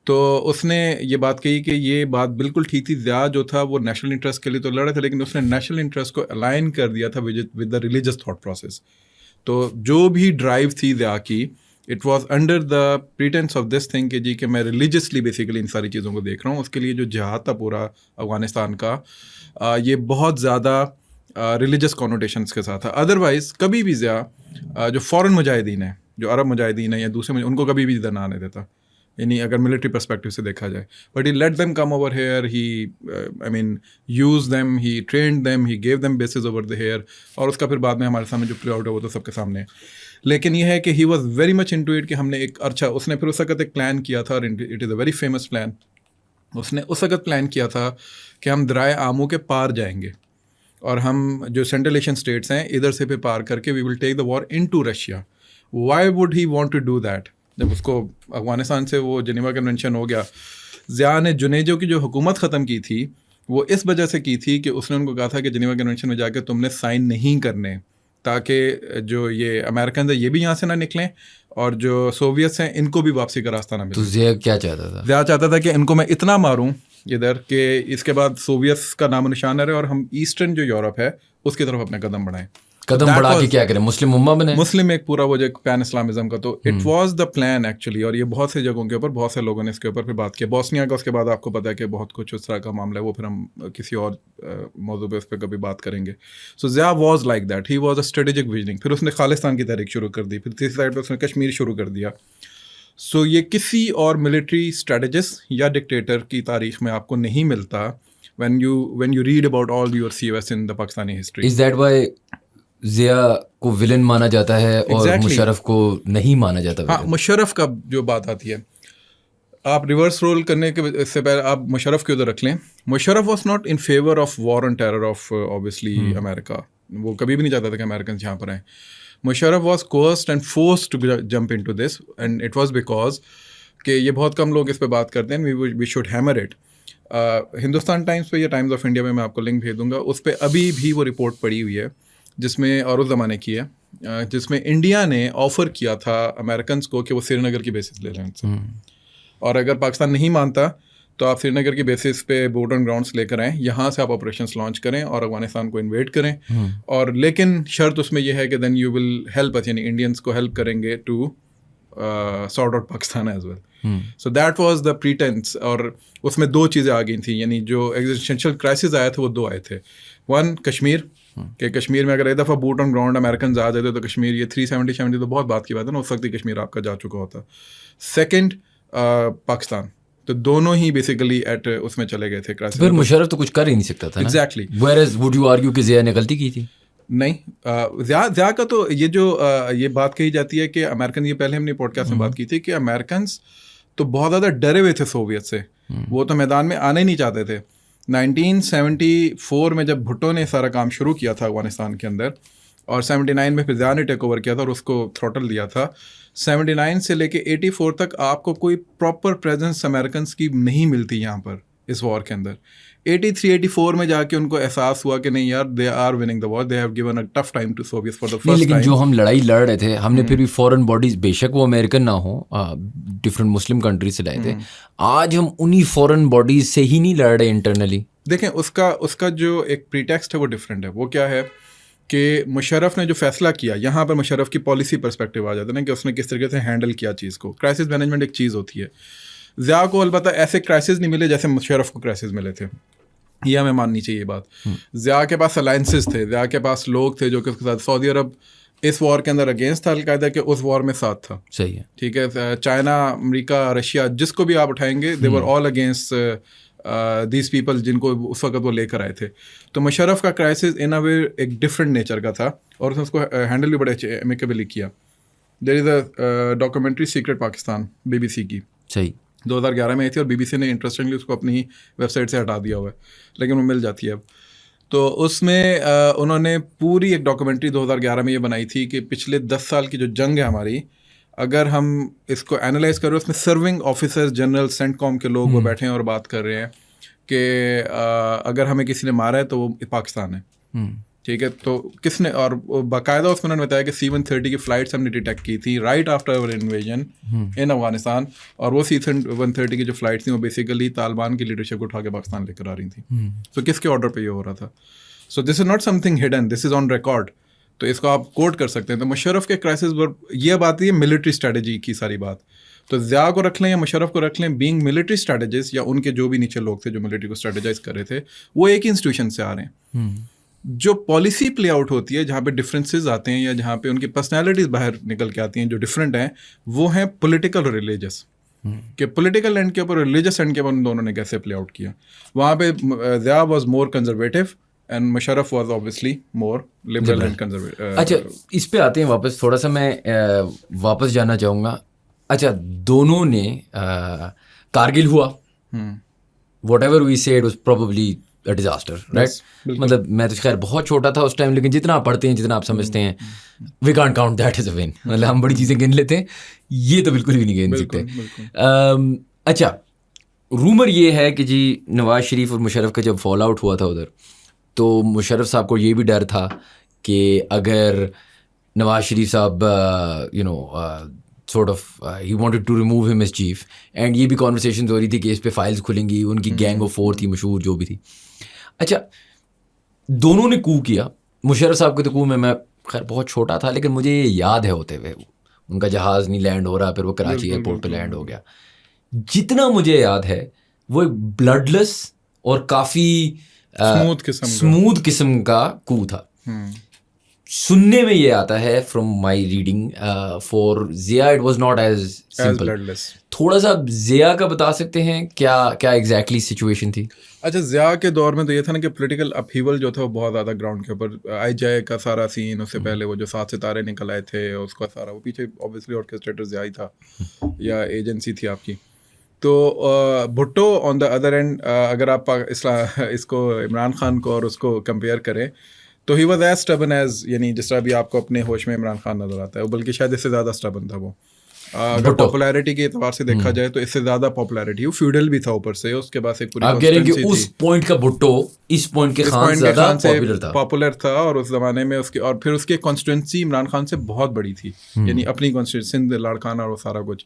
تو اس نے یہ بات کہی کہ یہ بات بالکل ٹھیک تھی, ضیاء جو تھا وہ نیشنل انٹرسٹ کے لیے تو لڑ رہے تھے لیکن اس نے نیشنل انٹرسٹ کو الائن کر دیا تھا with the religious thought process. تو جو بھی ڈرائیو تھی ضیاء کی, it was under the pretence of this thing کہ جی کہ میں ریلیجسلی بیسیکلی ان ساری چیزوں کو دیکھ رہا ہوں. اس کے لیے جو جہاد تھا پورا افغانستان کا, یہ بہت زیادہ ریلیجس کانوٹیشنس کے ساتھ تھا. ادروائز کبھی بھی ضیاء جو فورن مجاہدین ہیں, جو عرب مجاہدین ہیں یا دوسرے ان کو کبھی بھی ادھر نہ آنے دیتا, یعنی اگر ملٹری پرسپیکٹو سے دیکھا جائے. But he let them come over here, he I mean use them, he trained them, he gave them bases over the here, اور اس کا پھر بعد میں ہمارے سامنے جو پلے آؤٹ ہے وہ تو سب کے سامنے ہے. لیکن یہ ہے کہ ہی was very much into it کہ ہم نے ایک اچھا, اس نے پھر اس وقت ایک پلان کیا تھا, اور it is a very famous plan. اس نے اس وقت پلان کیا تھا کہ ہم درائے آمو کے پار جائیں گے اور ہم جو سینٹرل ایشین اسٹیٹس ہیں ادھر سے پہ پار کر کے we will take the war into Russia. Why would he want to do that? جب اس کو افغانستان سے وہ جنیوا کنونشن ہو گیا, ضیاء نے جنیجو کی جو حکومت ختم کی تھی وہ اس وجہ سے کی تھی کہ اس نے ان کو کہا تھا کہ جنیوا کنونشن میں جا کے تم نے سائن نہیں کرنے تاکہ جو یہ امریکنز ہیں یہ بھی یہاں سے نہ نکلیں اور جو سوویتس ہیں ان کو بھی واپسی کا راستہ نہ ملے. تو ضیاء کیا چاہتا تھا؟ ضیاء چاہتا تھا کہ ان کو میں اتنا ماروں ادھر کہ اس کے بعد سوویتس کا نام و نشان نہ رہے اور ہم ایسٹرن جو یورپ ہے اس کی طرف اپنے قدم بڑھائیں. قدم بڑھا کے کیا کریں؟ مسلم امہ بنے, مسلم ایک پورا وہ جو پین اسلامزم کا. تو it was the plan actually, اور یہ بہت سی جگہوں کے اوپر بہت سے لوگوں نے اس کے اوپر پھر بات کی. بوسنیا کا اس کے بعد آپ کو پتا ہے کہ بہت کچھ اس طرح کا معاملہ ہے, وہ پھر ہم کسی اور موضوع پہ اس پہ کبھی بات کریں گے. So Zia was like that, he was a strategic visioning. پھر اس نے خالصتان کی تحریک شروع کر دی, پھر تیسری سائڈ پہ اس نے کشمیر شروع کر دیا. سو یہ کسی اور ملٹری اسٹریٹجسٹ یا ڈکٹیٹر کی تاریخ میں آپ کو نہیں ملتا when you read about all your COS in the Pakistani history. Is that why Zia کو ولن مانا جاتا ہے اور مشرف کو نہیں مانا جاتا؟ ہاں, مشرف کا جو بات آتی ہے, آپ ریورس رول کرنے کے اس سے پہلے آپ مشرف کے ادھر رکھ لیں. Musharraf was not in favour of war on terror of obviously امریکہ. وہ کبھی بھی نہیں چاہتا تھا کہ امریکنز یہاں پر آئیں. Musharraf was coerced and forced to jump into this, and it was because کہ یہ بہت کم لوگ اس پہ بات کرتے ہیں, we should hammer it. Hindustan Times پہ یا ٹائمز آف انڈیا میں آپ کو لنک بھیج دوں گا, اس پہ ابھی بھی وہ رپورٹ پڑی ہوئی ہے جس میں, اور اس زمانے کی ہے, جس میں انڈیا نے آفر کیا تھا امریکنز کو کہ وہ سری نگر کی بیسس لے لیں ان سے, اور اگر پاکستان نہیں مانتا تو آپ سری نگر کی بیسس پہ بورڈ آن گراؤنڈس لے کر آئیں, یہاں سے آپ آپریشنس لانچ کریں اور افغانستان کو انویٹ کریں, اور لیکن شرط اس میں یہ ہے کہ then you will help us, یعنی انڈینس کو ہیلپ کریں گے to sort out Pakistan as well. So that was the pretence. اور اس میں دو چیزیں آ گئی تھیں, یعنی جو ایگزسٹینشیل کرائسس آئے تھے وہ دو آئے تھے. ون, کشمیر, کہ کشمیر میں اگر ایک دفعہ بوٹ آن گراؤنڈ امریکنز آ جاتے تو کشمیر, یہ 370 تو بہت بات کی بات ہے نا, اس وقت ہی کشمیر آپ کا جا چکا ہوتا. سیکنڈ, پاکستان. تو دونوں ہی بیسیکلی ایٹ اس میں چلے گئے تھے کرائسس. پھر مشرف تو کچھ کر ہی نہیں سکتا تھا. Exactly. whereas would you argue کہ ضیاء نے غلطی کی تھی؟ نہیں, ضیاء کا تو یہ جو یہ بات کہی جاتی ہے کہ امریکن, یہ پہلے ہم نے پوڈ کاسٹ میں بات کی تھی کہ امریکنز تو بہت زیادہ ڈرے ہوئے تھے سوویت سے, وہ تو میدان میں آنے ہی نہیں چاہتے تھے. 1974 میں جب بھٹو نے سارا کام شروع کیا تھا افغانستان کے اندر, اور 79 میں پھر ضیاء نے ٹیک اوور کیا تھا اور اس کو تھروٹل دیا تھا. 79 سے لے کے 84 تک آپ کو کوئی پراپر پریزنس امریکنس کی نہیں ملتی یہاں پر اس وار کے اندر. 83-84 میں جا کے ان کو احساس ہوا کہ نہیں یار, they are winning the war, they have given a tough time to Soviets for the first time. لیکن جو ہم لڑائی لڑ رہے تھے, ہم نے پھر بھی فورن باڈیز, بے شک وہ امریکن نہ ہوں, ڈفرینٹ مسلم کنٹریز سے لائے تھے, آج ہم انہی فورن باڈیز سے ہی نہیں لڑ رہے انٹرنلی. دیکھیں اس کا جو ایک پریٹیکسٹ ہے وہ ڈفرینٹ ہے. وہ کیا ہے کہ مشرف نے جو فیصلہ کیا, یہاں پر مشرف کی پالیسی پرسپیکٹو آ جاتا ہے نا, کہ اس نے کس طریقے سے ہینڈل کیا چیز کو. کرائسس مینجمنٹ ایک چیز ہوتی ہے. ضیاء کو البتہ ایسے کرائسس نہیں ملے جیسے مشرف کو کرائسس ملے تھے, یہ ہمیں ماننی چاہیے بات. ضیاء کے پاس الائنسز تھے, ضیاء کے پاس لوگ تھے جو کہ اس کے ساتھ, سعودی عرب اس وار کے اندر اگینسٹ تھا القاعدہ کے, اس وار میں ساتھ تھا. صحیح ہے, ٹھیک ہے. چائنا, امریکہ, رشیا, جس کو بھی آپ اٹھائیں گے, دے ور آل اگینسٹ دیز پیپل جن کو اس وقت وہ لے کر آئے تھے. تو مشرف کا کرائسس ان اے وے ایک ڈفرینٹ نیچر کا تھا, اور اس نے اس کو ہینڈل بھی بڑے امیکیبلی کیا. دیر از اے ڈاکومنٹری سیکرٹ پاکستان, BBC کی, صحیح, 2011 میں آئی تھی, اور BBC نے انٹرسٹنگلی اس کو اپنی ویب سائٹ سے ہٹا دیا ہوا ہے, لیکن وہ مل جاتی ہے اب. تو اس میں انہوں نے پوری ایک ڈاکومنٹری 2011 میں یہ بنائی تھی کہ پچھلے 10 سال کی جو جنگ ہے ہماری, اگر ہم اس کو اینالائز کریں, اس میں سرونگ آفیسر جنرل سینٹ کام کے لوگ وہ بیٹھے ہیں اور بات کر رہے ہیں کہ اگر ہمیں کسی نے مارا ہے تو وہ پاکستان ہے. ٹھیک ہے. تو کس نے, اور باقاعدہ اس میں انہوں نے بتایا کہ C-130 کی فلائٹس ہم نے ڈیٹیکٹ کی تھی رائٹ آفٹر اوور انویژن ان افغانستان, اور وہ C-130 کی جو فلائٹس تھیں وہ بیسیکلی طالبان کی لیڈرشپ کو اٹھا کے پاکستان لے کر آ رہی تھیں. سو کس کے آرڈر پہ یہ ہو رہا تھا؟ So this is not something hidden, this is on record. تو اس کو آپ کوٹ کر سکتے ہیں. تو مشرف کے کرائسس پر یہ بات ہے ملٹری اسٹریٹجی کی ساری بات. تو ضیاء کو رکھ لیں یا مشرف کو رکھ لیں, بینگ ملٹری اسٹریٹجسٹ یا ان کے جو بھی نیچے لوگ تھے جو ملٹری کو اسٹریٹجائز کر رہے تھے, وہ ایک ہی انسٹیٹیوشن سے آ رہے ہیں. جو پالیسی پلے آؤٹ ہوتی ہے, جہاں پہ ڈفرینسز آتے ہیں یا جہاں پہ ان کی پرسنالٹیز باہر نکل کے آتی ہیں جو ڈفرینٹ ہیں, وہ ہیں پولیٹیکل اور ریلیجس. کہ پولیٹیکل اینڈ کے اوپر ریلیجس اینڈ کے اوپر ان دونوں نے کیسے پلے آؤٹ کیا. وہاں پہ Zia was more conservative and Musharraf was obviously more liberal and conservative. اچھا اس پہ آتے ہیں واپس, تھوڑا سا میں واپس جانا چاہوں گا. اچھا دونوں نے کارگل ہوا, whatever we said was probably a disaster, right. مطلب میں تو خیر بہت چھوٹا تھا اس ٹائم, لیکن جتنا آپ پڑھتے ہیں جتنا آپ سمجھتے ہیں, we can't count that is a win. مطلب ہم بڑی چیزیں گن لیتے ہیں, یہ تو بالکل بھی نہیں گن سکتے. اچھا رومر یہ ہے کہ جی نواز شریف اور مشرف کا جب فال آؤٹ ہوا تھا ادھر, تو مشرف صاحب کو یہ بھی ڈر تھا کہ اگر نواز شریف صاحب sort of he wanted to remove him as chief, and یہ بھی conversations ہو رہی تھی کہ اس پہ فائلز کھلیں گی, ان کی گینگ آف 4 تھی مشہور جو بھی تھی. اچھا دونوں نے کو کیا. مشرف صاحب کے تو کو میں خیر بہت چھوٹا تھا, لیکن مجھے یہ یاد ہے ہوتے ہوئے ان کا جہاز نہیں لینڈ ہو رہا, پھر وہ کراچی ایئرپورٹ پہ لینڈ ہو گیا. جتنا مجھے یاد ہے وہ ایک بلڈ لیس اور کافی اسموتھ قسم کا کو تھا. سننے میں یہ آتا ہے from my reading for Zia it was not as simple. تھوڑا سا ضیاء کا بتا سکتے ہیں کیا ایگزیکٹلی سچویشن تھی؟ اچھا ضیاء کے دور میں تو یہ تھا نا کہ پولیٹیکل اپہیول جو تھا وہ بہت زیادہ گراؤنڈ کے اوپر. IJ کا سارا سین, اس سے پہلے وہ جو 7 ستارے نکل آئے تھے, اس کا سارا وہ پیچھے اوبیسلی آرکیسٹریٹر ضیاء ہی تھا یا ایجنسی تھی آپ کی. تو بھٹو آن دا ادر اینڈ, اگر آپ اس کو عمران خان کو اور اس کو کمپیئر کریں تو he was as stubborn as, یعنی جس طرح بھی آپ کو اپنے ہوش میں عمران خان نظر آتا ہے, بلکہ شاید اس سے زیادہ اسٹبن تھا وہ. اگر پاپولیرٹی کے اعتبار سے دیکھا جائے تو اس سے زیادہ پاپولیرٹی, وہ فیوڈل بھی تھا اوپر سے, اس کے بعد ایک پوری آپ کہہ رہے ہیں کہ اس پوائنٹ کا بھٹو اس پوائنٹ کے خان سے زیادہ پاپولر تھا, اور اس زمانے میں اس کی, اور پھر اس کی کانسٹیٹوئنسی عمران خان سے بہت بڑی تھی, یعنی اپنی کانسٹیٹوئنسی سندھ لاڑکانہ اور وہ سارا کچھ.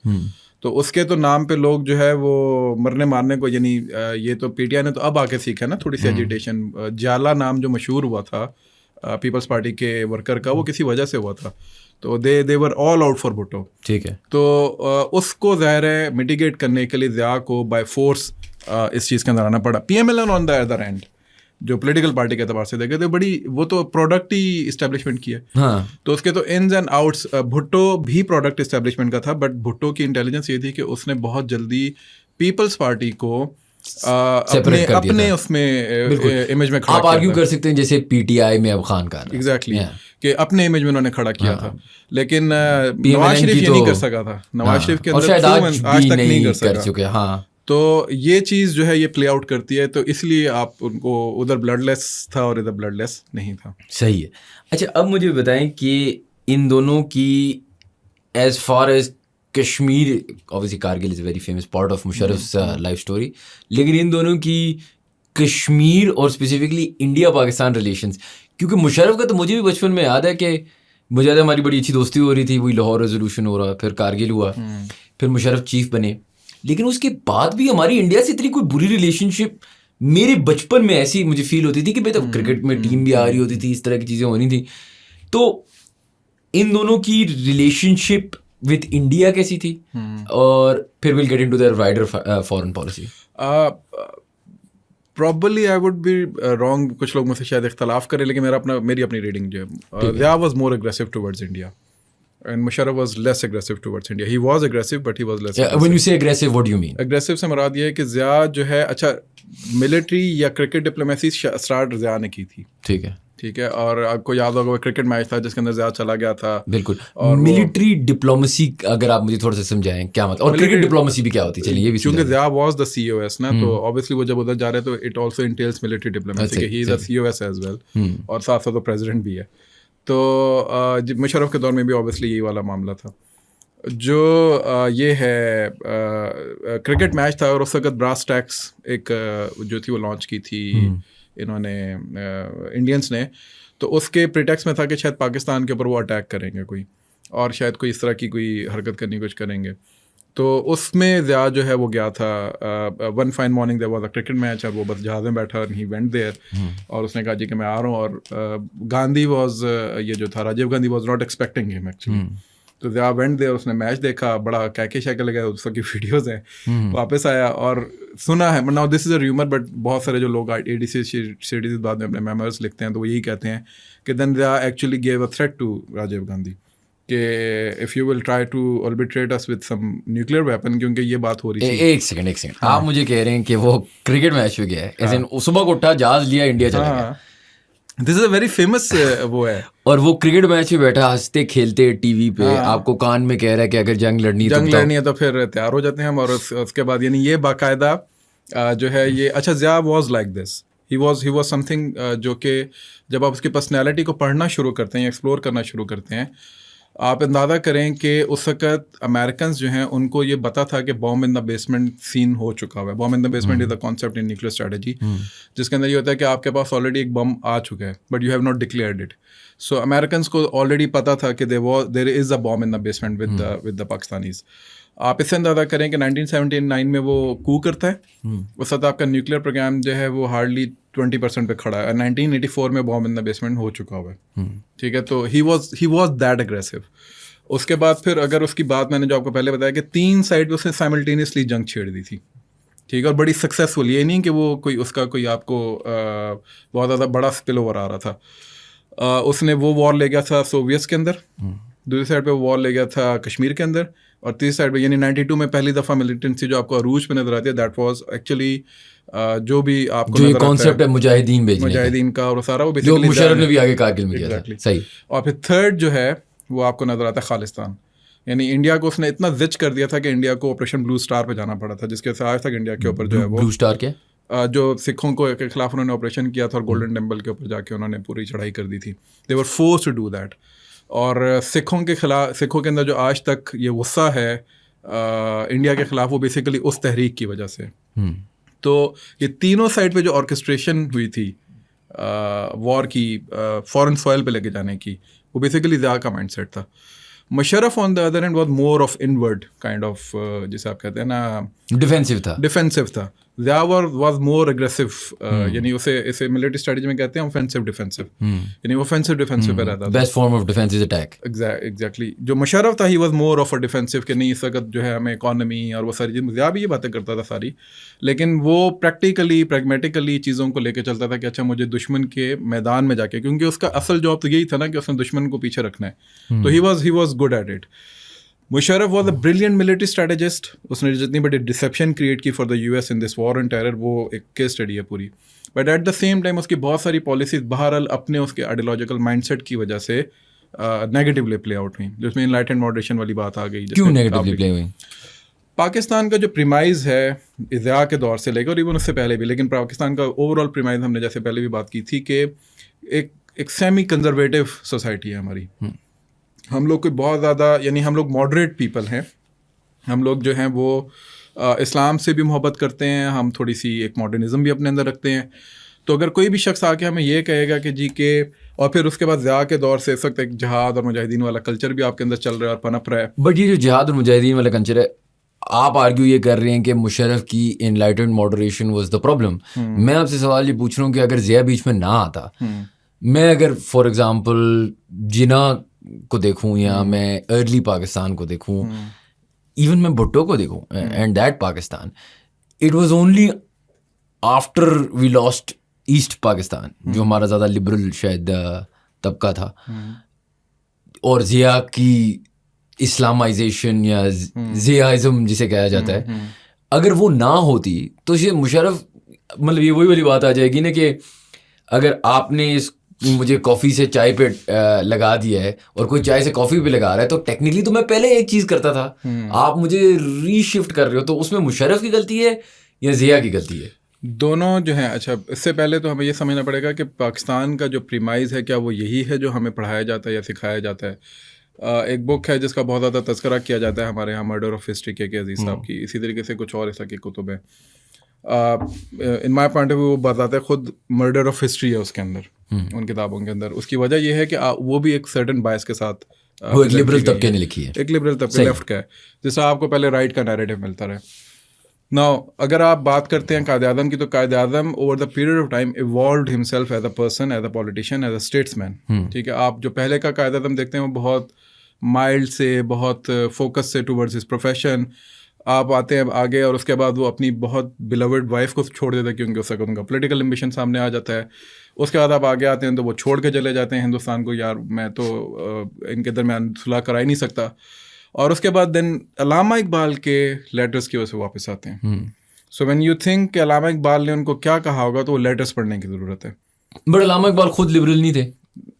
تو اس کے تو نام پہ لوگ جو ہے وہ مرنے مارنے کو, یعنی یہ تو PTI نے تو اب آ کے سیکھا نا تھوڑی سی ایجیٹیشن. جالا نام جو مشہور ہوا تھا پیپلز پارٹی کے ورکر کا, وہ کسی وجہ سے ہوا تھا. تو they were all out for Bhutto. ٹھیک ہے. تو اس کو ظاہر ہے میٹیگیٹ کرنے کے لیے ضیاء کو بائی فورس اس چیز کے اندر آنا پڑا. PMLN on the other and جو پولیٹیکل پارٹی کے اعتبار سے دیکھے تو بڑی, وہ تو پروڈکٹ ہی اسٹیبلشمنٹ کی ہے. تو اس کے تو انز اینڈ آؤٹس. بھٹو بھی پروڈکٹ اسٹیبلشمنٹ کا تھا, بٹ بھٹو کی انٹیلیجنس یہ تھی کہ اس نے بہت جلدی پیپلز پارٹی کو اپنے اس میں امیج میں کھڑا کیا. آپ آرگیو کر سکتے ہیں جیسے PTI میں اب خان کا, ایگزیکٹلی, کہ اپنے امیج میں انہوں نے کھڑا کیا تھا. لیکن نواز شریف یہ نہیں کر سکا تھا, نواز شریف کے اندر آج تک نہیں کر سکا. ہاں تو یہ چیز جو ہے یہ پلے آؤٹ کرتی ہے, تو اس لیے آپ ان کو ادھر بلڈ لیس تھا اور ادھر بلڈ لیس نہیں تھا. صحیح ہے. اچھا اب مجھے بتائیں کہ ان دونوں کی as far as Kashmir, obviously Kargil is a very famous part of Musharraf's life story, لیکن ان دونوں کی کشمیر اور اسپیسیفکلی انڈیا پاکستان ریلیشنز, کیونکہ مشرف کا تو مجھے بھی بچپن میں یاد ہے کہ مجھے ہماری بڑی اچھی دوستی ہو رہی تھی, وہی لاہور ریزولوشن ہو رہا, پھر کارگل ہوا, پھر مشرف چیف بنے, لیکن اس کے بعد بھی ہماری انڈیا سے اتنی کوئی بری ریلیشن شپ میرے بچپن میں ایسی مجھے فیل ہوتی تھی کہ بھائی تب کرکٹ میں ٹیم بھی آ رہی ہوتی تھی, اس طرح کی چیزیں ہونی تھیں. تو ان دونوں کی ریلیشن شپ وتھ انڈیا کیسی تھی, اور پھر will get into their wider foreign policy. Probably I would be wrong, کچھ لوگ مجھ سے شاید اختلاف کریں, لیکن میری اپنی ریڈنگ جو ہے, Zia was more aggressive towards India and Musharraf was less aggressive towards India. He was aggressive but he was less aggressive. When you say aggressive, what do you mean? Aggressive سے مراد یہ ہے کہ ضیاء جو ہے, اچھا ملٹری یا کرکٹ ڈپلومیسی اسٹارٹ ضیاء نے کی تھی. ٹھیک ہے, اور آپ کو یاد ہوگا وہ کرکٹ میچ تھا جس کے اندر ضیاء چلا گیا تھا. بالکل. اور ملٹری ڈپلومیسی اگر آپ مجھے تھوڑا سا سمجھائیں کیا مطلب, اور کرکٹ ڈپلومیسی بھی کیا ہوتی ہے, چلیے یہ بھی. چونکہ ضیاء واز دا COS نا, تو obviously وہ جب ادھر جا رہے تو اٹ آلسو انٹیلس ملٹری ڈپلومیسی, کہ he is a COS as well, اور ساتھ ساتھ وہ پریزیڈنٹ بھی ہے. تو مشرف کے دور میں بھی اوبیسلی یہی والا معاملہ تھا. جو یہ ہے کرکٹ میچ تھا, اور اس وقت براس ٹیکس ایک جو تھی وہ لانچ کی تھی انہوں نے انڈینس نے, تو اس کے پریٹیکس میں تھا کہ شاید پاکستان کے اوپر وہ اٹیک کریں گے کوئی, اور شاید کوئی اس طرح کی کوئی حرکت کرنے کی کوشش کریں گے. تو اس میں ضیاء جو ہے وہ گیا تھا. One fine morning there was a cricket match, اور وہ بس جہاز میں بیٹھا, ہی وینٹ دیئر, اور اس نے کہا جی کہ میں آ رہا ہوں. اور گاندھی واز, یہ جو تھا Rajiv Gandhi was not expecting ہم ایکچولی. تو ضیاء وینٹ دیئر, اس نے میچ دیکھا, بڑا کیکے شیکے لگا, اس کی ویڈیوز ہیں, واپس آیا اور سنا ہے. Now this is a rumour, but بہت سارے جو لوگ ADC بعد میں اپنے میمورز لکھتے ہیں تو وہ یہی کہتے ہیں کہ then Zia actually gave a threat to Rajiv Gandhi کہ if you will try to arbitrate اس ود سم نیوکلیئر ویپن, کیونکہ یہ بات ہو رہی تھی. ایک سیکنڈ, آپ مجھے کہہ رہے ہیں کہ وہ کرکٹ میچ میں گیا ہے, ایز ان صبح کو اٹھا, جہاز لیا, انڈیا چلا گیا. دس از اے ویری فیمس وہ ہے. اور وہ کرکٹ میچ میں بیٹھا ہنستے کھیلتے ٹی وی پہ آپ کو کان میں کہہ رہا ہے کہ اگر جنگ لڑنی ہے تو پھر تیار ہو جاتے ہیں ہم. اور اس کے بعد یعنی یہ باقاعدہ جو ہے یہ, اچھا Zia was like this, he was some thing جو کہ جب آپ اس کی پرسنالٹی کو پڑھنا شروع کرتے ہیں, ایکسپلور کرنا شروع کرتے ہیں, آپ اندازہ کریں کہ اس وقت امریکنز جو ہیں ان کو یہ پتا تھا کہ بام ان دا بیسمنٹ سین ہو چکا ہوا ہے. Bomb in the basement is the concept in nuclear strategy, جس کے اندر یہ ہوتا ہے کہ آپ کے پاس آلریڈی ایک بم آ چکا ہے but you have not declared it. So Americans کو آلریڈی پتا تھا کہ دیر از اے بام in the basement with the Pakistanis. آپ اس سے اندازہ کریں کہ 1979 میں وہ کو کرتا ہے, اس وقت آپ کا نیوکلیئر پروگرام جو ہے وہ ہارڈلی 20% پہ کھڑا ہے. 1984 میں بام ان دا بیسمنٹ ہو چکا ہوا ہے, ٹھیک ہے. تو ہی واز دیٹ اگریسو. اس کے بعد پھر اگر اس کی بات میں نے جو آپ کو پہلے بتایا کہ 3 سائڈ پہ اس نے سائملٹینیسلی جنگ چھیڑ دی تھی, ٹھیک ہے, اور بڑی سکسیزفل. یہ نہیں کہ وہ کوئی اس کا کوئی آپ کو بہت زیادہ بڑا اسپل اوور آ رہا تھا. اس نے وہ وار لے گیا تھا سوویتس کے اندر, دوسری سائڈ پہ وار لے گیا تھا کشمیر کے اندر, اور تیسری سائڈ پہ یعنی 92 میں پہلی دفعہ ملیٹنسی جو آپ کو عروج پہ نظر آتی ہے, دیٹ واز ایکچولی جو بھی آپ کو جو کانسیپٹ ہے مجاہدین کا, اور سارا وہ جو مشرف نے بھی آگے کارگل میں کیا تھا, صحیح. اور پھر تھرڈ جو ہے وہ آپ کو نظر آتا ہے خالستان. یعنی انڈیا کو اس نے اتنا زچ کر دیا تھا کہ انڈیا کو آپریشن بلو اسٹار پہ جانا پڑا تھا, جس کے آج تک انڈیا کے اوپر جو ہے وہ بلو اسٹار کیا, جو سکھوں کو کے خلاف انہوں نے آپریشن کیا تھا اور گولڈن ٹیمپل کے اوپر جا کے انہوں نے پوری چڑھائی کر دی تھی. دے ور فورس ٹو ڈو دیٹ. اور سکھوں کے خلاف, سکھوں کے اندر جو آج تک یہ غصہ ہے انڈیا کے خلاف, وہ بیسیکلی اس تحریک کی وجہ سے. تو یہ تینوں سائڈ پہ جو آرکسٹریشن ہوئی تھی وار کی, فورن سوائل پہ لے کے جانے کی, وہ بیسیکلی ضیاء کا مائنڈ سیٹ تھا. Musharraf on the other end was more of inward kind of, جسے آپ کہتے ہیں نا ڈیفینسو تھا. ضیاء واز مور اگریسو, یعنی اسے ملٹری اسٹریٹجی میں کہتے ہیں اوفینسو ڈیفینسو, یعنی اوفینسو ڈیفینسو پہ رہتا تھا. Best form of defence is attack. Exactly. جو مشرف تھا he was more of a defensive, کہ نہیں اس وقت جو ہے ہمیں اکانومی اور وہ ساری چیز, ضیاء بھی یہ باتیں کرتا تھا ساری, لیکن وہ پریکٹیکلی پریگمیٹیکلی چیزوں کو لے کے چلتا تھا کہ اچھا مجھے دشمن کے میدان میں جا کے, کیونکہ اس کا اصل جاب تو یہی تھا نا کہ اس نے دشمن کو پیچھے رکھنا ہے. تو he was good at it. Musharraf was a brilliant military strategist. اس نے جتنی بڑی ڈسیپشن کریٹ کی for the US in this war and terror, وہ ایک کیس اسٹڈی ہے پوری. But at the same time اس کی بہت ساری پالیسیز بہرحال اپنے اس کے آئیڈیالوجیکل مائنڈ سیٹ کی وجہ سے نیگیٹیولی پلے آؤٹ ہوئی, جس میں انلائٹنڈ ماڈریشن والی بات آ گئی. کیوں نیگیٹیولی پلے ہوئی؟ پاکستان کا جو پریمائز ہے ضیاء کے دور سے لے کر, اور ایون اس سے پہلے بھی, لیکن پاکستان کا اوور آل پریمائز ہم نے جیسے پہلے بھی بات کی تھی کہ ایک سیمی کنزرویٹو سوسائٹی ہے ہماری. ہم لوگ کوئی بہت زیادہ, یعنی ہم لوگ ماڈریٹ پیپل ہیں. ہم لوگ جو ہیں وہ اسلام سے بھی محبت کرتے ہیں, ہم تھوڑی سی ایک ماڈرنزم بھی اپنے اندر رکھتے ہیں. تو اگر کوئی بھی شخص آ کے ہمیں یہ کہے گا کہ جی کہ, اور پھر اس کے بعد ضیاء کے دور سے اس وقت ایک جہاد اور مجاہدین والا کلچر بھی آپ کے اندر چل رہا ہے اور پنپ رہا ہے. بٹ یہ جو جہاد اور مجاہدین والا کلچر ہے, آپ آرگیو یہ کر رہے ہیں کہ مشرف کی enlightened moderation was the problem. میں آپ سے سوال یہ پوچھ رہا ہوں کہ اگر ضیاء بیچ میں نہ آتا, میں اگر فار ایگزامپل جناح کو دیکھوں یا میں ارلی پاکستان کو دیکھوں, ایون میں بھٹو کو دیکھوں and that Pakistan, it was only after we lost East Pakistan, جو ہمارا زیادہ لبرل شاید طبقہ تھا, اور ضیاء کی اسلامائزیشن یا ضیاءزم جسے کہا جاتا ہے, اگر وہ نہ ہوتی تو یہ مشرف, مطلب یہ وہی والی بات آ جائے گی نا کہ اگر آپ نے اس مجھے کافی سے چائے پہ لگا دیا ہے اور کوئی چائے سے کافی پہ لگا رہا ہے, تو ٹیکنیکلی تو میں پہلے ایک چیز کرتا تھا, آپ مجھے ری شفٹ کر رہے ہو, تو اس میں مشرف کی غلطی ہے یا ضیاء کی غلطی ہے؟ دونوں جو ہیں. اچھا, اس سے پہلے تو ہمیں یہ سمجھنا پڑے گا کہ پاکستان کا جو پریمائز ہے کیا وہ یہی ہے جو ہمیں پڑھایا جاتا ہے یا سکھایا جاتا ہے. ایک بک ہے جس کا بہت زیادہ تذکرہ کیا جاتا ہے ہمارے یہاں, مرڈر آف ہسٹری کے عزیز صاحب کی. اسی طریقے سے کچھ اور ایسا کی کتب ہیں. ان مائی پوائنٹ آف ویو وہ بتاتے خود مرڈر آف ہسٹری ہے اس کے اندر, ان کتابوں کے اندر. اس کی وجہ یہ ہے کہ وہ بھی ایک سرٹن بائس کے ساتھ وہ ایک لبرل طبقے نے لکھی ہے, ایک لبرل طبقے لیفٹ کا ہے, جس سے آپ کو پہلے رائٹ کا نیریٹو ملتا رہے. Now اگر آپ بات کرتے ہیں قائد اعظم کی, تو Quaid Azam over the period of time evolved himself as a person, as a politician, as a statesman. ٹھیک ہے, آپ جو پہلے کا قائد اعظم دیکھتے ہیں وہ بہت مائلڈ سے, بہت فوکس سے ٹورڈز ہز پروفیشن. آپ آتے ہیں آگے اور اس کے بعد وہ اپنی بہت بلوڈ وائف کو چھوڑ دیتے ہیں, کیونکہ اس وقت ان کا پولیٹیکل امبیشن سامنے آ جاتا ہے. اس کے بعد آپ آگے آتے ہیں تو وہ چھوڑ کے چلے جاتے ہیں ہندوستان کو, یار میں تو ان کے درمیان صلح کرا ہی نہیں سکتا. اور اس کے بعد دین علامہ اقبال کے لیٹرز کی وجہ سے واپس آتے ہیں. سو وین یو تھنک کہ علامہ اقبال نے ان کو کیا کہا ہوگا, تو وہ لیٹرز پڑھنے کی ضرورت ہے. بٹ علامہ اقبال خود لبرل نہیں تھے.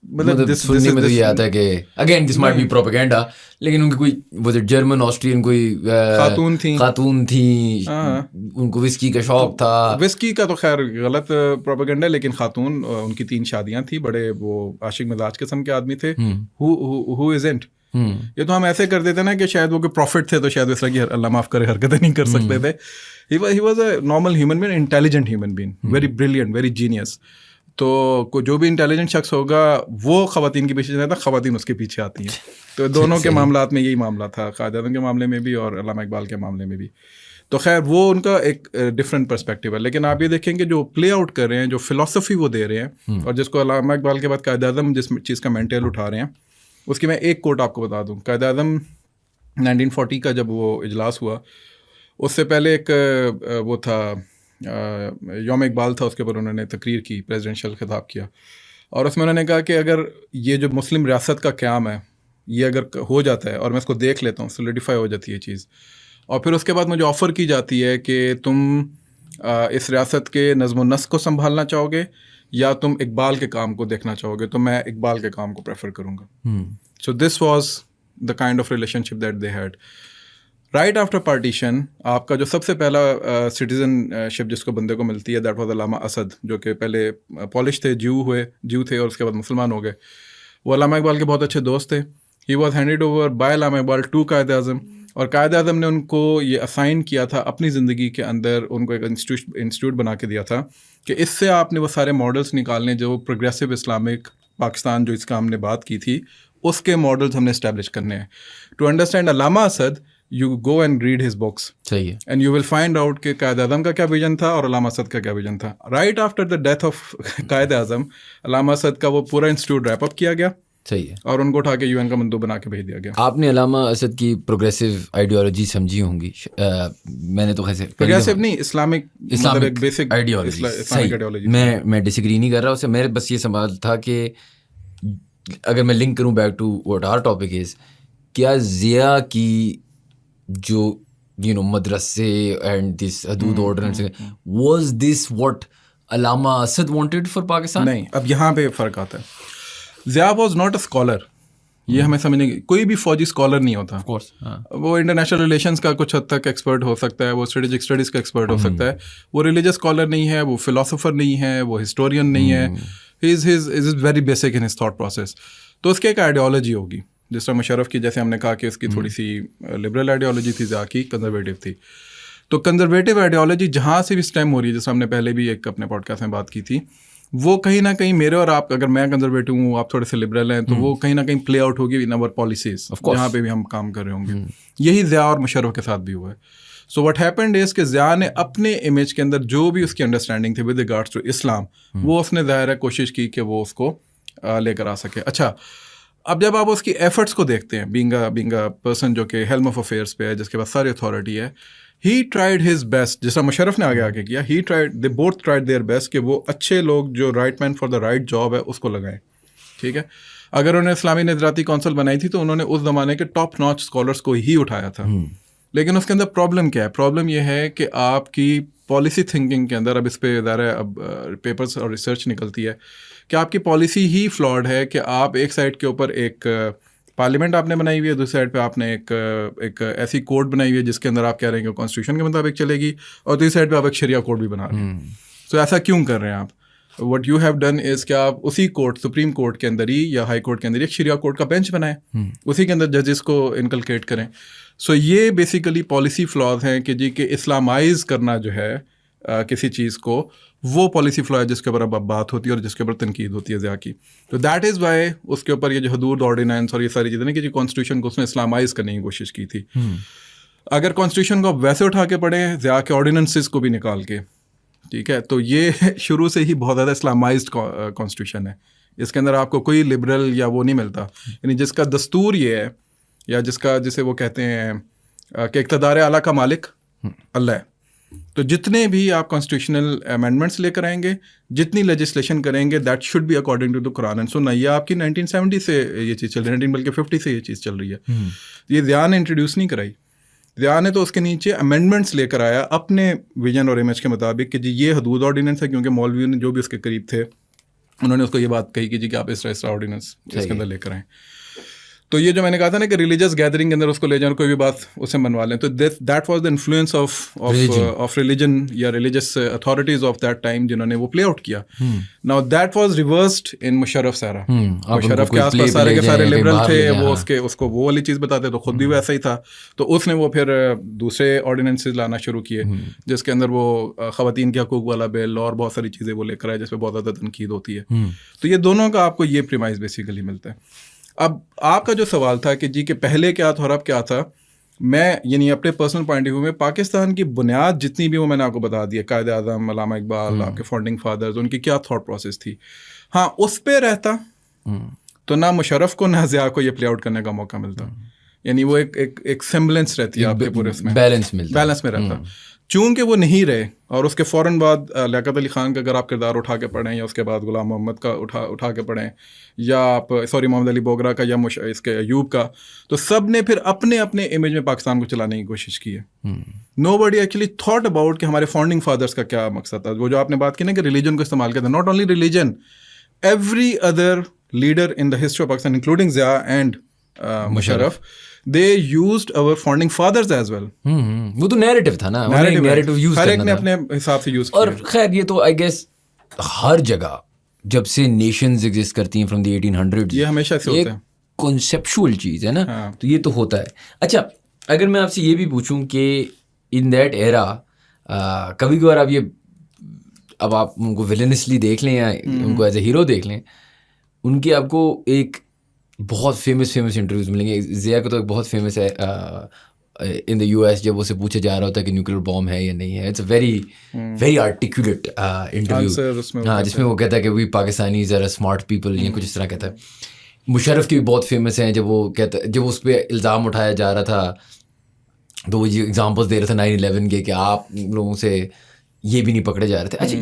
مطلب سننے میں تو یہ آتا ہے کہ again this might be propaganda, لیکن ان کی کوئی وہ جرمن آسٹرین کوئی خاتون تھیں, ان کو وسکی کا شوق تھا. وسکی کا تو خیر غلط پروپیگینڈا, لیکن خاتون ان کی 3 شادیاں تھیں, بڑے وہ عاشق مزاج قسم کے آدمی تھے. who isn't. یہ تو ہم ایسے کر دیتے نا کہ شاید وہ کوئی پروفٹ تھے تو شاید اس طرح کی اللہ معاف کرے حرکتیں نہیں کر سکتے تھے. He was a normal human being, intelligent human being, very brilliant, very genius. تو جو بھی انٹیلیجنٹ شخص ہوگا وہ خواتین کے پیچھے جاتا ہے, خواتین اس کے پیچھے آتی ہیں. تو دونوں کے معاملات میں یہی معاملہ تھا, قائد اعظم کے معاملے میں بھی اور علامہ اقبال کے معاملے میں بھی. تو خیر وہ ان کا ایک ڈفرینٹ پرسپیکٹیو ہے. لیکن آپ یہ دیکھیں کہ جو پلے آؤٹ کر رہے ہیں, جو فلاسفی وہ دے رہے ہیں, اور جس کو علامہ اقبال کے بعد قائد اعظم جس چیز کا مینٹل اٹھا رہے ہیں, اس کی میں ایک کوٹ آپ کو بتا دوں. قائد اعظم 1940 کا جب وہ اجلاس ہوا, اس سے پہلے ایک وہ تھا یوم اقبال تھا, اس کے اوپر انہوں نے تقریر کی, پریزیڈنشل خطاب کیا, اور اس میں انہوں نے کہا کہ اگر یہ جو مسلم ریاست کا قیام ہے یہ اگر ہو جاتا ہے اور میں اس کو دیکھ لیتا ہوں, سولیڈیفائی ہو جاتی ہے چیز, اور پھر اس کے بعد مجھے آفر کی جاتی ہے کہ تم اس ریاست کے نظم و نسق کو سنبھالنا چاہو گے یا تم اقبال کے کام کو دیکھنا چاہو گے, تو میں اقبال کے کام کو پریفر کروں گا. So this was the kind of relationship that they had. Right after partition آپ کا جو سب سے پہلا سٹیزن شپ جس کو بندے کو ملتی ہے, دیٹ واز علامہ اسد, جو کہ پہلے پولش تھے, جو تھے, اور اس کے بعد مسلمان ہو گئے. وہ علامہ اقبال کے بہت اچھے دوست تھے. He was handed over by Allama Iqbal to Quaid Azam, اور قائد اعظم نے ان کو یہ اسائن کیا تھا اپنی زندگی کے اندر, ان کو ایک انسٹیٹیوٹ بنا کے دیا تھا کہ اس سے آپ نے وہ سارے ماڈلس نکالنے جو پروگریسو اسلامک پاکستان جو اس کا ہم نے بات کی تھی, اس کے ماڈلس ہم نے اسٹیبلش کرنے ہیں. To understand Allama Asad you go and read his books. صحیح ہے. And you will find out کہ قائد اعظم کا کیا ویژن تھا اور علامہ اسد کا کیا ویژن تھا. Right after the death of Quaid Azam, علامہ اسد کا وہ پورا انسٹیٹیوٹ ریپ اپ کیا گیا. صحیح ہے. اور ان کو اٹھا کے UN کا مندوب بنا کے بھیج دیا گیا. آپ نے علامہ اسد کی پروگریسو آئیڈیالوجی سمجھی ہوں گی. میں نے تو خیسے پروگریسو نہیں, اسلامک بیسک آئیڈیالوجی. میں ڈس ایگری نہیں کر رہا اس سے. میرے بس یہ سوال تھا کہ اگر میں لنک کروں back to what are topic is, کیا ضیاء کی جو مدرسے اینڈ دس حدود ordinance, was this what Allama Asad wanted for Pakistan? نہیں, اب یہاں پہ فرق آتا ہے. Zia was not a scholar, یہ ہمیں سمجھنے کی, کوئی بھی فوجی اسکالر نہیں ہوتا. وہ انٹرنیشنل ریلیشنس کا کچھ حد تک ایکسپرٹ ہو سکتا ہے, وہ اسٹریٹجک اسٹڈیز کا ایکسپرٹ ہو سکتا ہے, وہ ریلیجس اسکالر نہیں ہے, وہ فلاسفر نہیں ہے, وہ ہسٹورین نہیں ہے. He is very basic in his thought process. تو اس کی ایک آئیڈیالوجی ہوگی, جس طرح مشرف کی, جیسے ہم نے کہا کہ اس کی تھوڑی سی لبرل آئیڈیالوجی تھی, ضیاء کی کنزرویٹو تھی. تو کنزرویٹو آئیڈیالوجی جہاں سے بھی اسٹیم ہو رہی ہے, جیسے ہم نے پہلے بھی ایک اپنے پوڈ کاسٹ میں بات کی تھی, وہ کہیں نہ کہیں میرے اور آپ, اگر میں کنزرویٹو ہوں, آپ تھوڑے سے لبرل ہیں, تو وہ کہیں نہ کہیں پلے آؤٹ ہوگی ان آور پالیسیز, جہاں پہ بھی ہم کام کر رہے ہوں گے. یہی ضیاء اور مشرف کے ساتھ بھی ہوا ہے. سو واٹ ہیپنڈ از کہ ضیاء نے اپنے امیج کے اندر جو بھی اس کی انڈرسٹینڈنگ تھی ود ریگارڈس ٹو اسلام, وہ اس نے ظاہر ہے کوشش کی کہ وہ اس کو لے کر آ سکے. اچھا, اب جب آپ اس کی ایفرٹس کو دیکھتے ہیں, بینگ اے پرسن جو کہ ہیلم آف افیئرس پہ ہے, جس کے پاس ساری اتھارٹی ہے, ہی ٹرائیڈ ہز بیسٹ, جس طرح مشرف نے آگے کیا, he tried, they both tried their best کہ وہ اچھے لوگ جو right man for the right job ہے اس کو لگائیں. ٹھیک ہے, اگر انہوں نے اسلامی نظراتی کونسل بنائی تھی تو انہوں نے اس زمانے کے ٹاپ ناچ اسکالرس کو ہی اٹھایا تھا. لیکن اس کے اندر پرابلم کیا ہے؟ پرابلم یہ ہے کہ آپ کی پالیسی تھنکنگ کے اندر, اب اس پہ ادارہ اب پیپرس اور ریسرچ نکلتی ہے کہ آپ کی پالیسی ہی فلاڈ ہے, کہ آپ ایک سائڈ کے اوپر ایک پارلیمنٹ آپ نے بنائی ہوئی ہے, دوسری سائڈ پہ آپ نے ایک ایسی کوڈ بنائی ہوئی ہے جس کے اندر آپ کہہ رہے ہیں کہ کانسٹیٹیوشن کے مطابق چلے گی, اور دوسری سائڈ پہ آپ ایک شریعہ کوڈ بھی بنا رہے ہیں. تو ایسا کیوں کر رہے ہیں آپ؟ What you have done is کہ آپ اسی کورٹ, سپریم کورٹ کے اندر ہی یا ہائی کورٹ کے اندر ایک شریعہ کورٹ کا بینچ بنائیں, اسی کے اندر ججز کو انکلکیٹ کریں. سو یہ بیسیکلی پالیسی فلاز ہیں کہ جی کہ اسلامائز کرنا جو ہے کسی چیز کو, وہ پالیسی فلو ہے جس کے اوپر اب بات ہوتی ہے اور جس کے اوپر تنقید ہوتی ہے ضیاء کی. تو دیٹ از وائی اس کے اوپر یہ جو حدود آرڈیننس اور یہ ساری چیزیں کہ کانسٹیٹیوشن کو اس نے اسلامائز کرنے کی کوشش کی تھی. اگر کانسٹیٹیوشن کو ویسے اٹھا کے پڑھیں ضیاء کے آرڈیننسز کو بھی نکال کے, ٹھیک ہے, تو یہ شروع سے ہی بہت زیادہ اسلامائزڈ کانسٹیٹیوشن ہے. اس کے اندر آپ کو کوئی لبرل یا وہ نہیں ملتا, یعنی جس کا دستور یہ ہے یا جسے وہ کہتے ہیں کہ اقتدار اعلیٰ کا مالک اللہ ہے. تو جتنے بھی آپ کانسٹیٹیوشنل امینڈمنٹس لے کر آئیں گے, جتنی لیجسلیشن کریں گے, that should be according to the Quran and Sunnah. یہ آپ کی 1970 سے یہ چیز چل رہی ہے, بلکہ 50 سے یہ چیز چل رہی ہے. یہ ضیاء نے انٹروڈیوس نہیں کرائی. ضیاء نے تو اس کے نیچے امینڈمنٹس لے کر آیا اپنے ویژن اور امیج کے مطابق کہ جی یہ حدود آرڈیننس ہے, کیونکہ مولویوں نے جو بھی اس کے قریب تھے انہوں نے اس کو یہ بات کہی کہ جی کہ آپ اس طرح آرڈیننس اس کے اندر لے کر آئیں. تو یہ جو میں نے کہا تھا نا کہ ریلیجس گیدرنگ کے اندر اس کو لے جائیں, کوئی بھی بات اس سے منوا لیں, تو that was the influence of religion یا religious authorities of that time جنہوں نے وہ پلے آؤٹ کیا. Now that was reversed in Musharraf سارا. مشرف کے آس پاس سارے کے سارے لبرل تھے, وہ اس کو وہ والی چیز بتاتے تو خود بھی ویسا ہی تھا. تو اس نے وہ پھر دوسرے آرڈیننسز لانا شروع کیے جس کے اندر وہ خواتین کے حقوق والا بل اور بہت ساری چیزیں وہ لے کر آئے جس پہ بہت زیادہ تنقید ہوتی ہے. تو یہ دونوں کا آپ کو یہ پریمائز بیسیکلی ملتا ہے. اب آپ کا جو سوال تھا کہ جی کہ پہلے کیا تھا اور اب کیا تھا, میں یعنی اپنے پرسنل پوائنٹ آف ویو میں پاکستان کی بنیاد جتنی بھی وہ میں نے آپ کو بتا دیا, قائد اعظم علامہ اقبال, آپ کے فاؤنڈنگ فادرز, ان کی کیا تھاٹ پروسیس تھی, ہاں اس پہ رہتا تو نہ مشرف کو نہ ضیاء کو یہ پلے آؤٹ کرنے کا موقع ملتا. یعنی وہ ایک سیمبلنس رہتی ہے آپ کے پورے اس میں, بیلنس میں رہتا. چونکہ وہ نہیں رہے, اور اس کے فوراً بعد لیاقت علی خان کا اگر آپ کردار اٹھا کے پڑھیں, یا اس کے بعد غلام محمد کا اٹھا کے پڑھیں, یا آپ محمد علی بوگرا کا, یا اس کے ایوب کا, تو سب نے پھر اپنے اپنے امیج میں پاکستان کو چلانے کی کوشش کی ہے. نو بڈی ایکچولی تھاٹ اباؤٹ کہ ہمارے فاؤنڈنگ فادرس کا کیا مقصد تھا. وہ جو آپ نے بات کی نا کہ ریلیجن کو استعمال کرتے ہیں, not only religion, every other leader in the history of Pakistan including Zia and Musharraf, they used our founding fathers as well. وہ تو نیریٹو تھا نا, نیریٹو یوز ہر ایک نے اپنے حساب سے یوز کیا. اور خیر یہ تو آئی گیس ہر جگہ جب سے نیشنز ایگزسٹ کرتی ہیں فرام دی 1800 یہ ہمیشہ سے ہوتا ہے, کنسیپچول چیز ہے نا, تو یہ تو ہوتا ہے. اچھا اگر میں آپ سے یہ بھی پوچھوں کہ ان دیٹ ایرا کبھی کبھار آپ یہ, اب آپ ان کو ولنسلی دیکھ لیں یا ان کو ایز اے ہیرو دیکھ لیں, ان کی آپ کو ایک بہت فیمس انٹرویوز ملیں گے. ضیاء کا تو ایک بہت فیمس ہے ان دا یو ایس, جب اسے پوچھا جا رہا ہوتا ہے کہ نیوکلیر بام ہے یا نہیں ہے. It's a very articulate interview, ہاں, جس میں وہ کہتا ہے کہ we Pakistanis are smart people, یا کچھ اس طرح کہتا ہے. مشرف کی بھی بہت فیمس ہیں, جب وہ کہتا جب اس پہ الزام اٹھایا جا رہا تھا تو وہ یہ ایگزامپلس دے رہا تھا 9/11 کے کہ آپ لوگوں سے یہ بھی نہیں پکڑے جا رہے تھے. اچھا,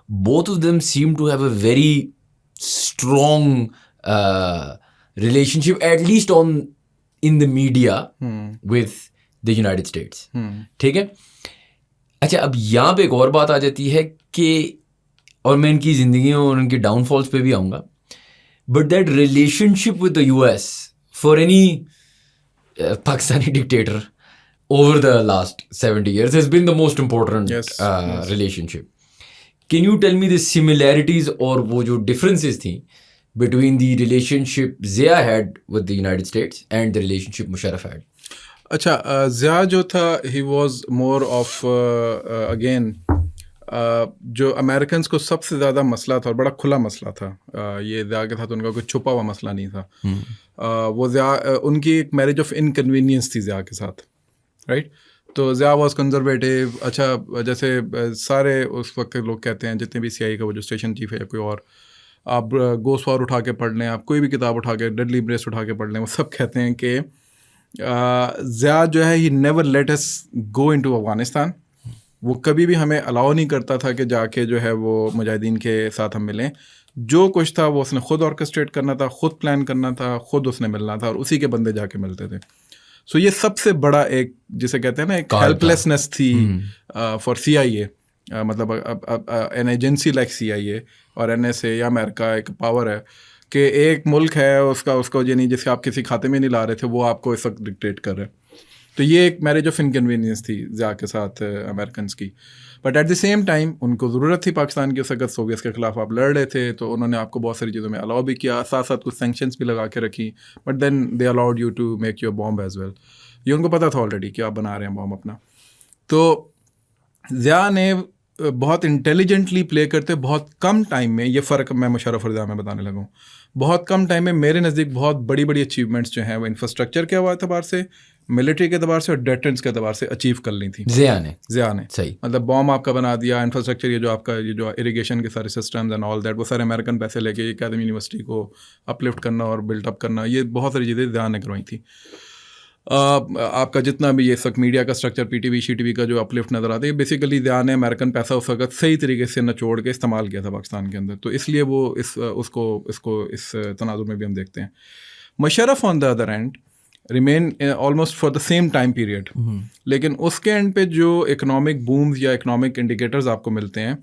both of them seem to have a very strong relationship at least in the media with the United States. ٹھیک ہے. اچھا اب یہاں پہ ایک اور بات آ جاتی ہے کہ, اور میں ان کی زندگیوں اور ان کے ڈاؤن فالس پہ بھی آؤں گا, but that relationship with the U S for any Pakistani dictator over the last 70 years has been the most important relationship. Can you tell me the similarities اور وہ جو differences تھیں between the relationship Zia had with the United States and the relationship Musharraf had? اچھا, ضیاء جو تھا he was more of again جو Americans کو سب سے زیادہ مسئلہ تھا اور بڑا کھلا مسئلہ تھا, یہ ضیاء کے ساتھ ان کا کوئی چھپا ہوا مسئلہ نہیں تھا. وہ ضیاء, ان کی ایک میرج آف انکنوینئنس تھی ضیاء کے ساتھ, رائٹ. تو ضیاء واز کنزرویٹیو. اچھا, جیسے سارے اس وقت لوگ کہتے ہیں جتنے بھی سی آئی کا وہ جو اسٹیشن چیف ہے یا کوئی اور, آپ گوسٹ وار اٹھا کے پڑھ لیں, آپ کوئی بھی کتاب اٹھا کے, ڈیڈلی ایمبریس اٹھا کے پڑھ لیں, وہ سب کہتے ہیں کہ ضیاء جو ہے he never let us go into Afghanistan. وہ کبھی بھی ہمیں الاؤ نہیں کرتا تھا کہ جا کے جو ہے وہ مجاہدین کے ساتھ ہم ملیں. جو کچھ تھا وہ اس نے خود آرکسٹریٹ کرنا تھا, خود پلان کرنا تھا, خود اس نے ملنا تھا, اور اسی کے بندے جا کے ملتے تھے. سو یہ سب سے بڑا ایک جسے کہتے ہیں نا ایک ہیلپ لیسنس تھی فار سی آئی اے, مطلب این ایجنسی لائک سی آئی اے اور این ایس اے یا امریکہ ایک پاور ہے کہ ایک ملک ہے اس کو یعنی جسے آپ کسی کھاتے میں نہیں لا رہے تھے وہ آپ کو اس وقت ڈکٹیٹ کر رہے. تو یہ ایک میرج آف انکنوینئنس تھی ضیاء کے ساتھ امریکنس کی. But at the same time ان کو ضرورت تھی پاکستان کی, اس وقت سوویتس کے خلاف آپ لڑ رہے تھے, تو انہوں نے آپ کو بہت ساری چیزوں میں الاؤ بھی کیا, ساتھ ساتھ کچھ سینکشنس بھی لگا کے رکھی, but then they allowed you to make your bomb as well. یہ ان کو پتہ تھا آلریڈی کہ آپ بنا رہے ہیں بام اپنا. تو ضیاء نے بہت انٹیلیجنٹلی پلے کرتے, بہت کم ٹائم میں. یہ فرق میں مشرف اور ضیاء میں بتانے لگا ہوں. بہت کم ٹائم میں میرے نزدیک بہت بڑی بڑی اچیومنٹس جو ہیں وہ انفراسٹرکچر کے اعتبار سے, ملٹری کے اعتبار سے اور ڈیٹرنس کے اعتبار سے اچیو کر لی تھی ضیاء نے. صحیح, مطلب بام آپ کا بنا دیا, انفراسٹرکچر یہ جو آپ کا یہ جو اریگیشن کے سارے سسٹمز اینڈ آل دیٹ, وہ سارے امریکن پیسے لے کے اکیڈمی یونیورسٹی کو اپلفٹ کرنا اور بلڈ اپ کرنا, یہ بہت ساری چیزیں ضیاء نے کروائی تھیں. آپ کا جتنا بھی یہ سب میڈیا کا اسٹرکچر, پی ٹی وی شی ٹی وی کا جو اپلفٹ نظر آتا ہے, بیسیکلی ضیاء نے امریکن پیسہ اس وقت صحیح طریقے سے نچوڑ کے استعمال کیا تھا پاکستان کے اندر, تو اس لیے وہ اس کو اس تناظر میں بھی ہم دیکھتے ہیں. Musharraf on the other end remain almost for the same time period, لیکن اس کے اینڈ پہ جو اکنامک بومز یا اکنامک انڈیکیٹرز آپ کو ملتے ہیں,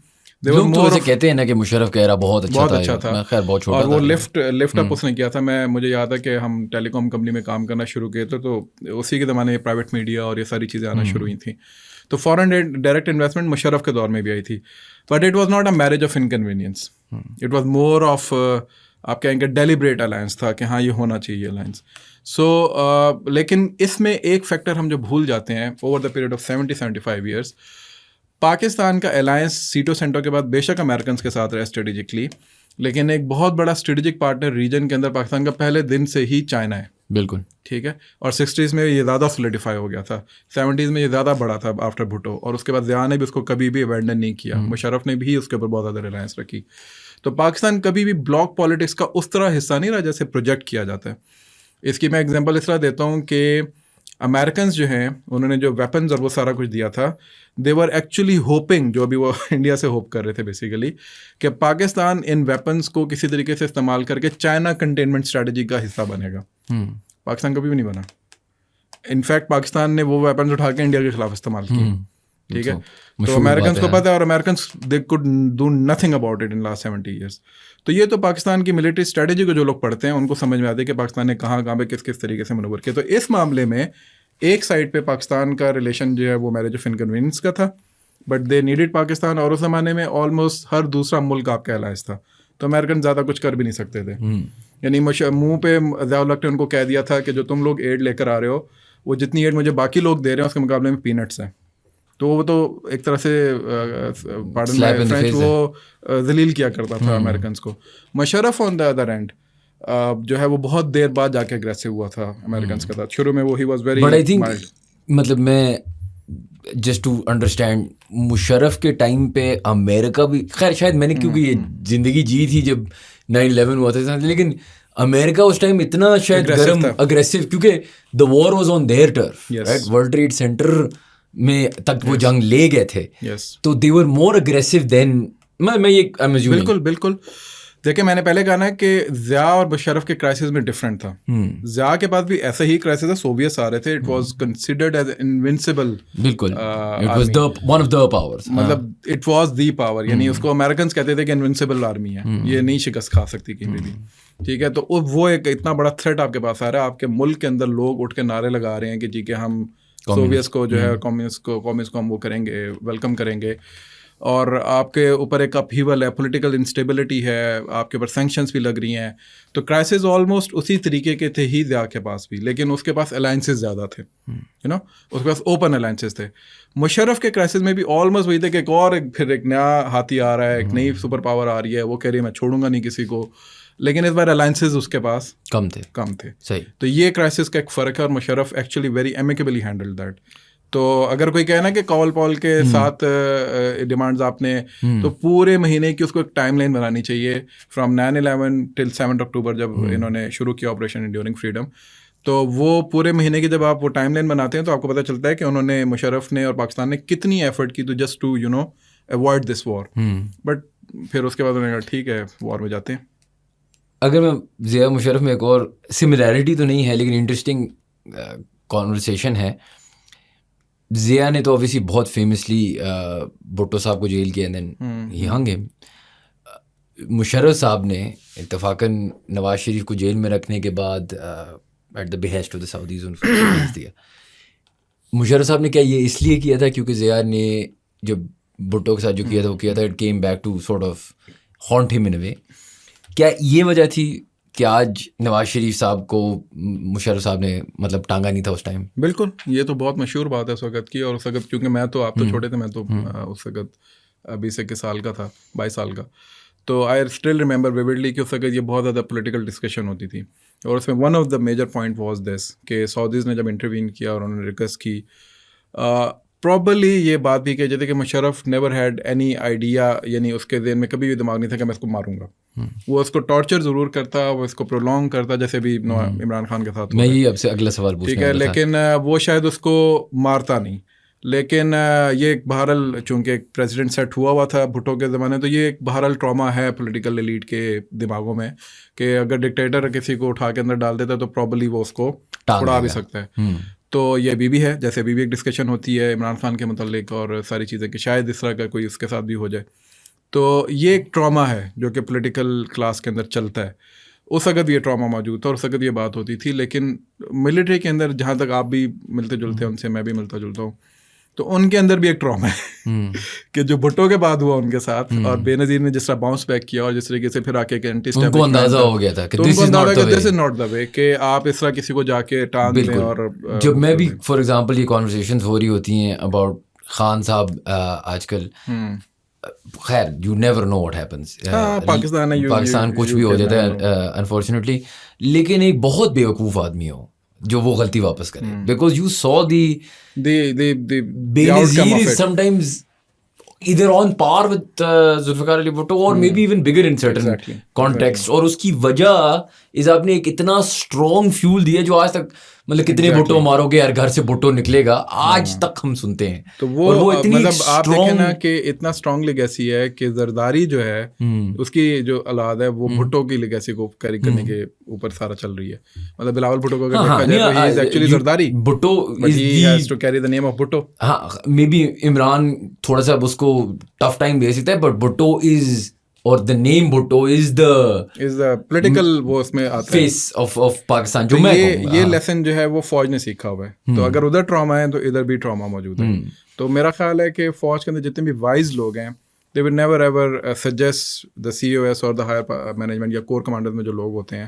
لوگ تو ایسے کہتے ہیں نا کہ مشرف کا ایرا بہت اچھا تھا, خیر بہت چھوٹا اور وہ لفٹ اپ اس نے کیا تھا. مجھے یاد ہے کہ ہم ٹیلی کام کمپنی میں کام کرنا شروع کیے تھے, تو اسی کے زمانے میں پرائیویٹ میڈیا اور یہ ساری چیزیں آنا شروع ہوئی تھیں. تو فارن ڈائریکٹ انویسٹمنٹ مشرف کے دور میں بھی آئی تھی, but it was not a marriage of inconvenience, it was more of آپ کہیں گے ڈیلیبریٹ الائنس تھا کہ ہاں یہ ہونا چاہیے الائنس. لیکن اس میں ایک فیکٹر ہم جو بھول جاتے ہیں, over the period of 70-75 years Pakistan کا الائنس سیٹو سینٹو کے بعد بے شک امریکنس کے ساتھ رہا اسٹریٹجکلی, لیکن ایک بہت بڑا اسٹریٹجک پارٹنر ریجن کے اندر پاکستان کا پہلے دن سے ہی چائنا ہے. بالکل ٹھیک ہے, اور 60s میں یہ زیادہ سولیڈیفائی ہو گیا تھا, 70s میں یہ زیادہ بڑا تھا آفٹر بھٹو, اور اس کے بعد ضیاء نے بھی اس کو کبھی بھی ابینڈن نہیں کیا, مشرف نے بھی اس کے اوپر بہت زیادہ ریلائنس رکھی. تو پاکستان کبھی بھی بلاک پالیٹکس کا اس طرح حصہ نہیں رہا جیسے پروجیکٹ کیا جاتا ہے. اس کی میں ایگزامپل اس طرح دیتا ہوں کہ امریکنز جو ہیں انہوں نے جو ویپنز اور وہ سارا کچھ دیا تھا, دے ور ایکچولی ہوپنگ, جو ابھی وہ انڈیا سے ہوپ کر رہے تھے بیسیکلی, کہ پاکستان ان ویپنز کو کسی طریقے سے استعمال کر کے چائنا کنٹینمنٹ اسٹریٹجی کا حصہ بنے گا. پاکستان کبھی بھی نہیں بنا. انفیکٹ پاکستان نے وہ ویپنز اٹھا کے انڈیا کے خلاف استعمال کیے. ٹھیک ہے, تو امریکنس کو پتہ ہے, اور Americans they could do nothing about it in last 70 years. تو یہ تو پاکستان کی ملٹری اسٹریٹجی کو جو لوگ پڑھتے ہیں ان کو سمجھ میں آتے ہیں کہ پاکستان نے کہاں پہ کس طریقے سے منور کیا. تو اس معاملے میں ایک سائڈ پہ پاکستان کا ریلیشن جو ہے وہ میرج آف انکنوینئنس کا تھا, بٹ دے نیڈیڈ پاکستان, اور اس زمانے میں آلموسٹ ہر دوسرا ملک آپ کا الائنس تھا, تو امریکن زیادہ کچھ کر بھی نہیں سکتے تھے. یعنی منہ پہ ضیاء الحق نے ان کو کہہ دیا تھا کہ جو تم لوگ ایڈ لے کر آ رہے ہو, وہ جتنی ایڈ مجھے باقی لوگ دے رہے ہیں اس کے مقابلے میں پینٹس ہیں. تو وہ تو ایک طرح سے وہ ذلیل کیا کرتا تھا امریکنس کو. Musharraf on the other and جو ہے وہ بہت دیر بعد جا کے اگریسو ہوا تھا امریکنس کے ساتھ. شروع میں وہ ہی was very, but I think مطلب میں جسٹ ٹو انڈرسٹینڈ, مشرف کے ٹائم پہ امریکہ بھی, خیر شاید میں نے کیونکہ یہ زندگی جی تھی جب 9/11 ہوا تھا, لیکن امریکہ اس ٹائم اتنا شاید گرم اگریسو, کیونکہ the war was on their turf, right, World Trade Center میں تک وہ جنگ لے گئے تھے, تو دے ور مور اگریسو دین. میں یہ بالکل دیکھیں, میں نے پہلے کہا نا کہ ضیاء اور مشرف کے کرائسس میں ڈفرینٹ تھا. ضیاء کے پاس بھی ایسا ہی کرائسس تھا, سوویتس آ رہے تھے, it was considered as invincible. بالکل, it was one of the powers, مطلب اٹ واز دی پاور, یعنی اس کو امریکنس کہتے تھے کہ انوینسیبل آرمی ہے, یہ نہیں شکست کھا سکتی کہیں بھی. ٹھیک ہے, تو وہ ایک اتنا بڑا تھریٹ آپ کے پاس آ رہا ہے, آپ کے ملک کے اندر لوگ اٹھ کے نعرے لگا رہے ہیں کہ جی کہ ہم سوویتس کو جو ہے کمیونسٹ کو ہم وہ کریں گے, ویلکم کریں گے, اور آپ کے اوپر ایک اپہیول ہے, پولیٹیکل انسٹیبلٹی ہے, آپ کے اوپر سینکشنز بھی لگ رہی ہیں. تو کرائسس آلموسٹ اسی طریقے کے تھے ہی ضیاء کے پاس بھی, لیکن اس کے پاس الائنسز زیادہ تھے, یو نو, اس کے پاس اوپن الائنسز تھے. مشرف کے کرائسس میں بھی آلموسٹ وہی تھے کہ پھر ایک نیا ہاتھی آ رہا ہے, ایک نئی سپر پاور آ رہی ہے, وہ کہہ رہی ہے میں چھوڑوں گا نہیں کسی کو, لیکن اس بار الائنسز اس کے پاس کم تھے. صحیح, تو یہ کرائسس کا ایک فرق ہے, اور Musharraf actually very amicably handle that. تو اگر کوئی کہنا کہ کال پال کے ساتھ ڈیمانڈز آپ نے, تو پورے مہینے کی اس کو ایک ٹائم لائن بنانی چاہیے, فرام 9/11 ٹل 7 اکتوبر جب انہوں نے شروع کیا آپریشن انڈیورنگ فریڈم. تو وہ پورے مہینے کی جب آپ وہ ٹائم لائن بناتے ہیں تو آپ کو پتہ چلتا ہے کہ انہوں نے, مشرف نے اور پاکستان نے کتنی ایفرٹ کی تو just to you know avoid this war. But پھر اس کے بعد انہوں نے کہا ٹھیک ہے وار میں جاتے ہیں. اگر میں ضیاء مشرف میں ایک اور سملیرٹی تو نہیں ہے لیکن انٹرسٹنگ کانورسیشن ہے. ضیاء نے تو اوبیسلی بہت فیمسلی بھٹو صاحب کو جیل کیا, دین ہی ہنگ ہم. مشرف صاحب نے اتفاقاً نواز شریف کو جیل میں رکھنے کے بعد at the behest of the Saudis ان کو بھیج دیا. مشرف صاحب نے کیا یہ اس لیے کیا تھا کیونکہ ضیاء نے جب بھٹو کے ساتھ جو کیا تھا وہ کیا تھا, it came back to sort of haunt ہم ان اے وے. کیا یہ وجہ تھی کہ آج نواز شریف صاحب کو مشرف صاحب نے مطلب ٹانگا نہیں تھا اس ٹائم؟ بالکل, یہ تو بہت مشہور بات ہے اس وقت کی, اور اس وقت کیونکہ میں تو, آپ تو چھوٹے تھے, میں تو اس وقت 20 سال کا تھا, 22 سال کا. تو آئی اسٹل ریمبر ویوڈلی کہ اس وقت یہ بہت زیادہ پولیٹیکل ڈسکشن ہوتی تھی, اور اس میں one of the major point was this کہ سعودیز نے جب انٹروین کیا اور انہوں نے ریکویسٹ کی, پرابلی یہ بات بھی کہ جیسے کہ Musharraf never had any idea, یعنی اس کے ذہن میں کبھی بھی دماغ نہیں تھا کہ میں اس کو ماروں گا. وہ اس کو ٹارچر ضرور کرتا, وہ اس کو پرولونگ کرتا, جیسے بھی عمران خان کے ساتھ. میں یہ اب سے اگلا سوال ٹھیک ہے, لیکن وہ شاید اس کو مارتا نہیں. لیکن یہ بہرحال چونکہ ایک پریزیڈنٹ سیٹ ہوا ہوا تھا بھٹو کے زمانے, تو یہ ایک بہرحال ٹراما ہے پولیٹیکل ایلیٹ کے دماغوں میں کہ اگر ڈکٹیٹر کسی کو اٹھا کے اندر ڈال دیتا ہے تو پرابلی وہ اس کو اڑا بھی سکتا ہے. تو یہ ابھی بھی ہے, جیسے ابھی بھی ایک ڈسکشن ہوتی ہے عمران خان کے متعلق اور ساری چیزیں کہ شاید اس طرح کا کوئی اس کے ساتھ بھی ہو جائے. تو یہ ایک ٹراما ہے جو کہ پولیٹیکل کلاس کے اندر چلتا ہے. اس وقت یہ ٹراما موجود تھا اور اس وقت یہ بات ہوتی تھی. لیکن ملٹری کے اندر جہاں تک آپ بھی ملتے جلتے ہیں ان سے, میں بھی ملتا جلتا ہوں, تو ان کے اندر بھی ایک ٹراما ہے کہ جو بھٹو کے بعد ہوا ان کے ساتھ, اور بے نظیر نے جس طرح باؤنس بیک کیا اور جس طریقے سے پھر آ کے ان کو اندازہ ہو گیا تھا کہ دس از ناٹ دا وے کہ آپ اس طرح کسی کو جا کے ٹانگ دیں. اور جب میں بھی فار ایگزامپل یہ کانورسیشنز ہو رہی ہوتی ہیں اباؤٹ خان صاحب آج کل, خیر you never know what happens, Pakistan کچھ بھی ہو جاتا ہے انفارچونیٹلی, لیکن ایک بہت بیوقوف آدمی ہو جو وہ غلطی واپس کرے, because you so Benazir is sometimes either on par with Zulfikar Ali Bhutto or maybe even bigger in certain context. اور اس کی وجہ is آپ نے ایک اتنا strong fuel دیا جو آج تک مطلب کتنے بھٹو مارو گے یار گھر سے بھٹو نکلے گا, آج تک ہم سنتے ہیں. تو وہ مطلب آپ دیکھیں نا کہ اتنا اسٹرانگ لیگیسی ہے کہ زرداری جو ہے اس کی جو اولاد ہے وہ بھٹو کی لیگیسی کو کیری کرنے کے اوپر سارا چل رہی ہے. مطلب بلاول بھٹو کو اگر دیکھا جائے تو he is actually Zardari, Bhutto he has to carry the name of Bhutto. ہاں مے بی عمران تھوڑا سا اس کو ٹف ٹائم دے سکتا ہے, بٹ بھٹو از اور the name Bhutto is the political وہ اس میں آتا ہے face of Pakistan. جو میں یہ لیسن جو ہے وہ فوج نے سیکھا ہوا ہے. تو اگر ادھر ٹراما ہے تو ادھر بھی ٹراما موجود ہے. تو میرا خیال ہے کہ فوج کے اندر جتنے بھی وائز لوگ ہیں they will never ever suggest the COS اور the higher management یا کور کمانڈر میں جو لوگ ہوتے ہیں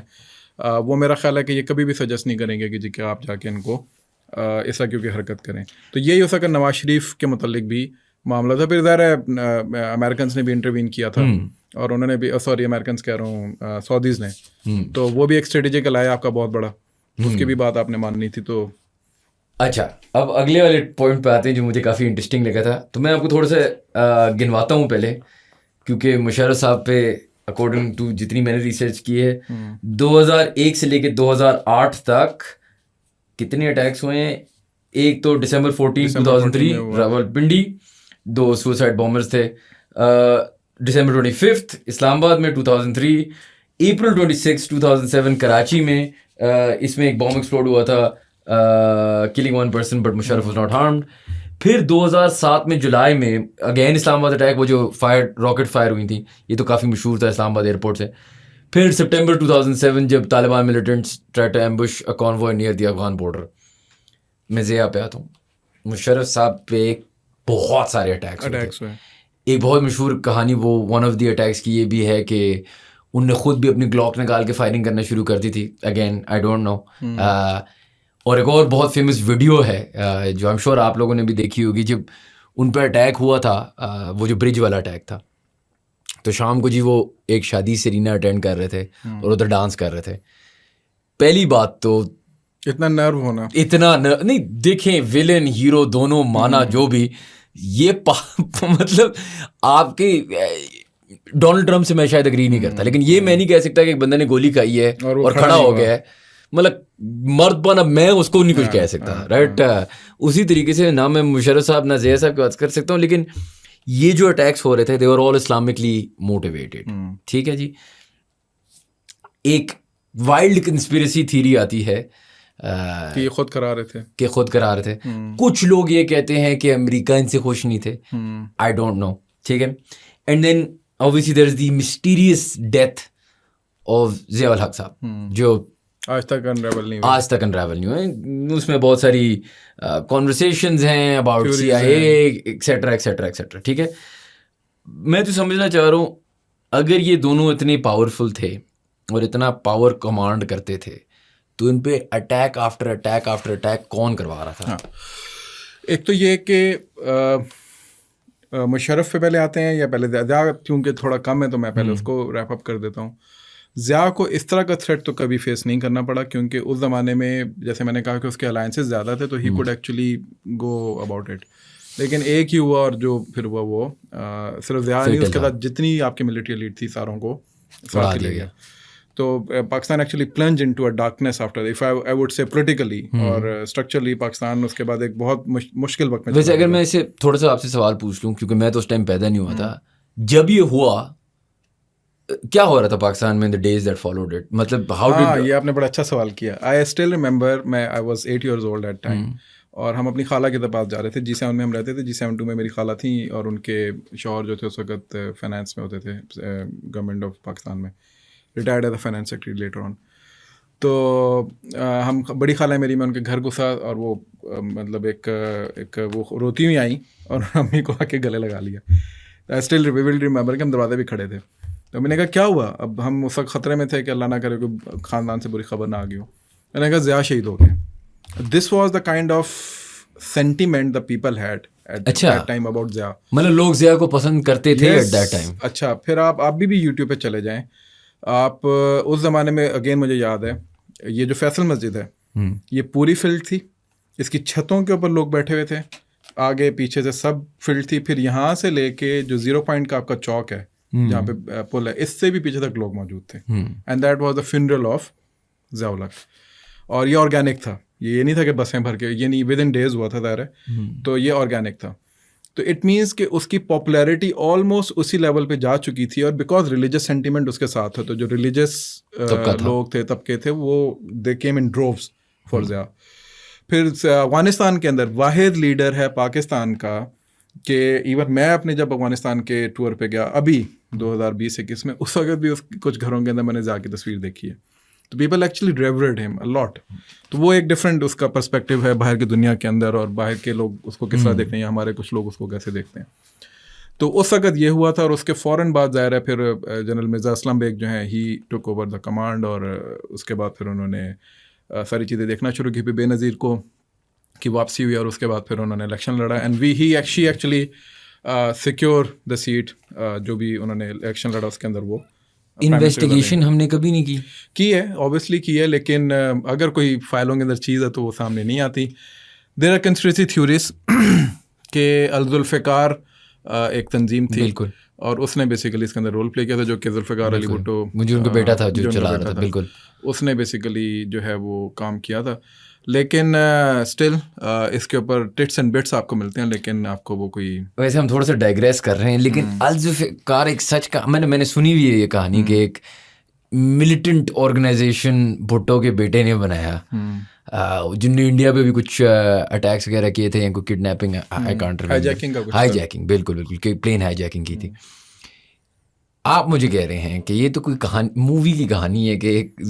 وہ میرا خیال ہے کہ یہ کبھی بھی سجیسٹ نہیں کریں گے کہ جی کہ آپ جا کے ان کو اس طرح کیوں کی حرکت کریں. تو یہی ہو سکتا نواز شریف کے متعلق بھی معاملہ تھا. پھر ظاہر ہے امیریکنس نے بھی انٹروین کیا تھا اور انہوں نے بھی, سوری امیریکنس کہہ رہا ہوں, سعودیز نے, تو وہ بھی ایک اسٹریٹجیکل آیا آپ کا بہت بڑا, اس کی بھی بات آپ نے ماننی تھی. تو اچھا اب اگلے والے پوائنٹ پہ آتے ہیں جو مجھے کافی انٹرسٹنگ لگا تھا. تو میں آپ کو تھوڑا سا گنواتا ہوں پہلے, کیونکہ مشرف صاحب پہ اکارڈنگ ٹو جتنی میں نے ریسرچ کی ہے 2001 سے لے کے 2008 تک کتنے اٹیکس ہوئے ہیں. ایک تو December 14, 2003 راولپنڈی, 2 سوسائڈ بامبرز تھے. December 25 اسلام آباد میں 2003, April 26, 2007 کراچی میں, اس میں ایک بام ایکسپلوڈ ہوا تھا, killing one person but Musharraf was not harmed. پھر 2007 میں جولائی میں اگین اسلام آباد اٹیک, وہ جو راکٹ فائر ہوئی تھیں, یہ تو کافی مشہور تھا اسلام آباد ایئرپورٹ سے. پھر September 2007 جب Taliban militants try to ambush a convoy near the Afghan border. میں ضیاء پہ آتا ہوں. مشرف صاحب پہ بہت سارے اٹیکس ہوئے. ایک بہت مشہور کہانی وہ ون آف دی اٹیکس کی یہ بھی ہے کہ ان نے خود بھی اپنی گلاک نکال کے فائرنگ کرنا شروع کر دی تھی. Again I don't know. اور ایک اور بہت فیمس ویڈیو ہے جو آئی ایم شیور آپ لوگوں نے بھی دیکھی ہوگی, جب ان پہ اٹیک ہوا تھا, وہ جو برج والا اٹیک تھا, تو شام کو جی وہ ایک شادی سرینا اٹینڈ کر رہے تھے اور ادھر ڈانس کر رہے تھے. پہلی بات تو اتنا نرو ہونا, اتنا نہیں, دیکھیں ویلن ہیرو دونوں مانا جو بھی, یہ مطلب آپ کے ڈونلڈ ٹرمپ سے میں شاید اگری نہیں کرتا, لیکن یہ میں نہیں کہہ سکتا کہ ایک بندے نے گولی کھائی ہے اور کھڑا ہو گیا ہے. مطلب مرد بنا میں اس کو نہیں کچھ کہہ سکتا, رائٹ. اسی طریقے سے نہ میں مشرف صاحب نہ ضیاء صاحب کی بات کر سکتا ہوں, لیکن یہ جو اٹیکس ہو رہے تھے they were all Islamically motivated. ٹھیک ہے جی. ایک وائلڈ کنسپیریسی تھیری آتی ہے کہ خود کرا رہے تھے. کچھ لوگ یہ کہتے ہیں کہ امریکہ ان سے خوش نہیں تھے, آئی ڈونٹ نو. ٹھیک ہے. And then obviously there is the mysterious death of Zia ul-Haq صاحب جو آج تک انریول نہیں ہوئے. اس میں بہت ساری کانورسیشنز ہیں about CIA etcetera etcetera etcetera. ٹھیک ہے. میں تو سمجھنا چاہ رہا ہوں اگر یہ دونوں اتنے پاورفل تھے اور اتنا پاور کمانڈ کرتے تھے تو ان پہ attack after attack after attack کون کروا رہا تھا؟ ایک تو یہ کہ مشرف پہ پہلے آتے ہیں یا پہلے ضیاء کیونکہ تھوڑا کم ہے تو میں پہلے اس کو ریپ اپ کر دیتا ہوں. ضیاء کو اس طرح کا تھریٹ تو کبھی فیس نہیں کرنا پڑا کیونکہ اس زمانے میں جیسے میں نے کہا کہ اس کے الائنسز زیادہ تھے تو he could actually go about it. لیکن ایک ہی ہوا اور جو پھر ہوا وہ صرف ضیاء نہیں, اس کے ساتھ جتنی آپ کی ملٹری ایلیٹ تھی ساروں کو ساتھ لے گیا. تو Pakistan actually plunge into a darkness after if I would say politically اور اسٹرکچرلی پاکستان اس کے بعد ایک بہت مشکل وقت میں. ویسے اگر میں اسے تھوڑا سا آپ سے سوال پوچھ لوں کیونکہ میں تو اس ٹائم پیدا نہیں ہوا تھا, جب یہ ہوا کیا ہو رہا تھا پاکستان میں in the days that followed it, مطلب how did یہ آپ نے بڑا اچھا سوال کیا. I still remember I was 8 years old at time اور ہم اپنی خالہ کے پاس جا رہے تھے. G7 میں ہم رہتے تھے, G72 میں میری خالہ تھیں اور ان کے شوہر جو تھے اس وقت فائنانس میں ہوتے تھے گورنمنٹ آف پاکستان میں, retired as a finance secretary later on. تو ہم بڑی خالہ میری میں ان کے گھر گھسا اور وہ مطلب ایک وہ روتی ہوئی آئیں اور امی کو آ کے گلے لگا لیا. I still vividly remember کہ ہم دروازے بھی کھڑے تھے. تو میں نے کہا کیا ہوا؟ اب ہم اس وقت خطرے میں تھے کہ اللہ نہ کرے کوئی خاندان سے بری خبر نہ آ گئی ہو. میں نے کہا ضیاء شہید ہو گئے. This was the kind of sentiment the people had at that time about Zia. مطلب لوگ ضیاء کو پسند کرتے تھے ایٹ دیٹ ٹائم. اچھا پھر آپ بھی یوٹیوب پہ چلے جائیں. آپ اس زمانے میں اگین مجھے یاد ہے یہ جو فیصل مسجد ہے یہ پوری فیلڈ تھی, اس کی چھتوں کے اوپر لوگ بیٹھے ہوئے تھے, آگے پیچھے سے سب فیلڈ تھی. پھر یہاں سے لے کے جو 0 پوائنٹ کا آپ کا چوک ہے جہاں پہ پل ہے اس سے بھی پیچھے تک لوگ موجود تھے. And that was the funeral of Zia ul-Haq. اور یہ آرگینک تھا, یہ نہیں تھا کہ بسیں بھر کے, یہ نہیں ود ان ڈیز ہوا تھا ظاہر ہے. تو یہ آرگینک تھا. تو اٹ مینس کہ اس کی پاپولیرٹی آلموسٹ اسی لیول پہ جا چکی تھی اور بیکاز ریلیجس سینٹیمنٹ اس کے ساتھ تھا تو جو ریلیجس لوگ تھے طبقے تھے وہ they came in droves for Zia. پھر افغانستان کے اندر واحد لیڈر ہے پاکستان کا کہ ایون میں اپنے جب افغانستان کے ٹور پہ گیا ابھی 2020-21 میں, اس وقت بھی اس کچھ گھروں کے اندر میں نے ضیاء کی تصویر دیکھی ہے. تو پیپل ایکچولی ریوریڈ ہم اے لاٹ. تو وہ ایک ڈفرینٹ اس کا پرسپیکٹیو ہے باہر کی دنیا کے اندر اور باہر کے لوگ اس کو کس طرح دیکھتے ہیں یا ہمارے کچھ لوگ اس کو کیسے دیکھتے ہیں. تو اس وقت یہ ہوا تھا اور اس کے فوراً بعد ظاہر ہے پھر جنرل مرزا اسلم بیگ جو ہیں ہی ٹک اوور دا کمانڈ اور اس کے بعد پھر انہوں نے ساری چیزیں دیکھنا شروع کی. پھر بے نظیر کو کی واپسی ہوئی اور اس کے بعد پھر انہوں نے الیکشن لڑا and she actually secure the seat. جو بھی انہوں نے الیکشن لڑا اس کے اندر وہ انویسٹیگیشن ہم نے کبھی نہیں کی ہے, اوبیسلی کی ہے, لیکن اگر کوئی فائلوں کے اندر چیز ہے تو وہ سامنے نہیں آتی. دیر آر کنسپریسی تھیوریز کہ ذوالفقار ایک تنظیم تھی بالکل اور اس نے بیسیکلی اس کے اندر رول پلے کیا تھا جو کہ ذوالفقار علی بھٹو مجھے ان کا بیٹا تھا جو چلا رہا تھا. بالکل اس نے بیسیکلی جو ہے وہ کام کیا تھا. لیکن اسٹل اس کے اوپر ٹٹس اینڈ بٹس آپ کو ملتے ہیں لیکن آپ کو وہ کوئی. ویسے ہم تھوڑا سا ڈائگریس کر رہے ہیں لیکن الذوالفقار ایک سچ کا میں نے سنی ہوئی ہے یہ کہانی کہ ایک ملیٹنٹ آرگنائزیشن بھٹو کے بیٹے نے بنایا جن نے انڈیا پہ بھی کچھ اٹیکس وغیرہ کیے تھے یا کوئی کڈنیپنگ ہائی جیکنگ بالکل پلین ہائی جیکنگ کی تھی. آپ مجھے کہہ رہے ہیں کہ یہ تو کوئی کہانی مووی کی کہانی ہے کہ ایک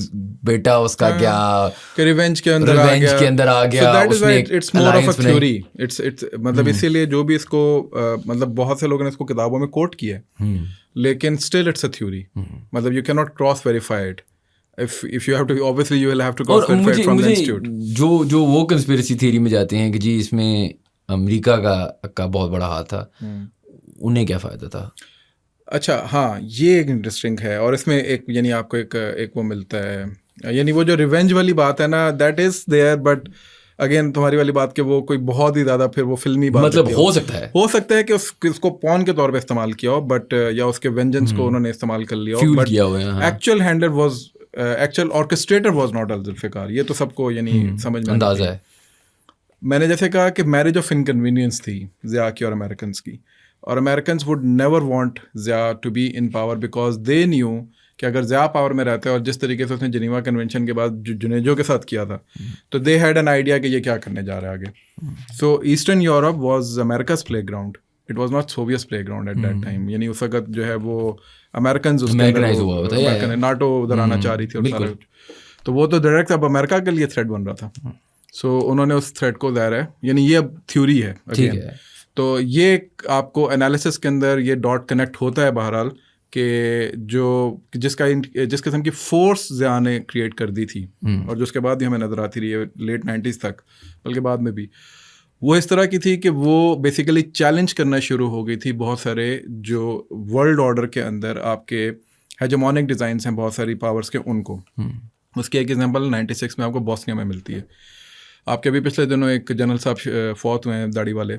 بیٹا اس کا کیا ریونج کے اندر آ گیا. It's more of a theory. مطلب اسی لیے جو بھی اس کو مطلب بہت سے لوگوں نے اس کو کتابوں میں کوٹ کیا ہے لیکن اسٹل اٹس اے تھیوری. مطلب یو کی not cross verify it. If you have to, obviously you will have to cross verify it from the institute. جو وہ کنسپیریسی تھیوری میں جاتے ہیں کہ جی اس میں امریکہ کا بہت بڑا ہاتھ تھا, انہیں کیا فائدہ تھا؟ اچھا ہاں یہ ایک انٹرسٹنگ ہے اور اس میں ایک یعنی آپ کو ایک وہ ملتا ہے یعنی وہ جو ریونج والی بات ہے نا that is there. But again تمہاری والی بات کہ وہ کوئی بہت ہی زیادہ پھر وہ فلمی بات مطلب ہو سکتا ہے کہ اس کو پون کے طور پہ استعمال کیا ہو بٹ یا اس کے وینجنس کو انہوں نے استعمال کر لیا ہو. But actual handler was actual orchestrator was not Zulfiqar. یہ تو سب کو یعنی سمجھ میں اندازہ ہے. میں نے جیسے کہا کہ میرج آف انکنوینئنس تھی ضیاء کی اور امیریکنس کی, اور Americans would never want Zia to be in power because they knew کہ اگر ضیاء پاور میں رہتا ہے اور جس طریقے سے اس نے جنیوا کنونشن کے بعد جنیجو کے ساتھ کیا تھا تو دے ہیڈ این آئیڈیا کہ یہ کیا کرنے جا رہا ہے آگے. So Eastern Europe was America's playground, it was not Soviet playground at that time. یعنی اس وقت جو ہے وہ امیریکنز ناٹو ادھر آنا چاہ رہی تھی اور تو وہ تو ڈائریکٹ اب امریکہ کے لیے تھریٹ بن رہا تھا. سو انہوں نے اس تھریٹ کو ظاہر ہے یعنی یہ اب تھیوری ہے. تو یہ آپ کو انالیسس کے اندر یہ ڈاٹ کنیکٹ ہوتا ہے بہرحال کہ جو جس قسم کی فورس ضیاء نے کریٹ کر دی تھی اور جو اس کے بعد بھی ہمیں نظر آتی رہی ہے لیٹ 90s تک بلکہ بعد میں بھی, وہ اس طرح کی تھی کہ وہ بیسیکلی چیلنج کرنا شروع ہو گئی تھی بہت سارے جو ورلڈ آرڈر کے اندر آپ کے ہیجمونک ڈیزائنس ہیں بہت ساری پاورز کے ان کو. اس کی ایک ایگزامپل 96 میں آپ کو بوسنیا میں ملتی ہے. آپ کے ابھی پچھلے دنوں ایک جنرل صاحب فوت ہوئے ہیں داڑھی والے,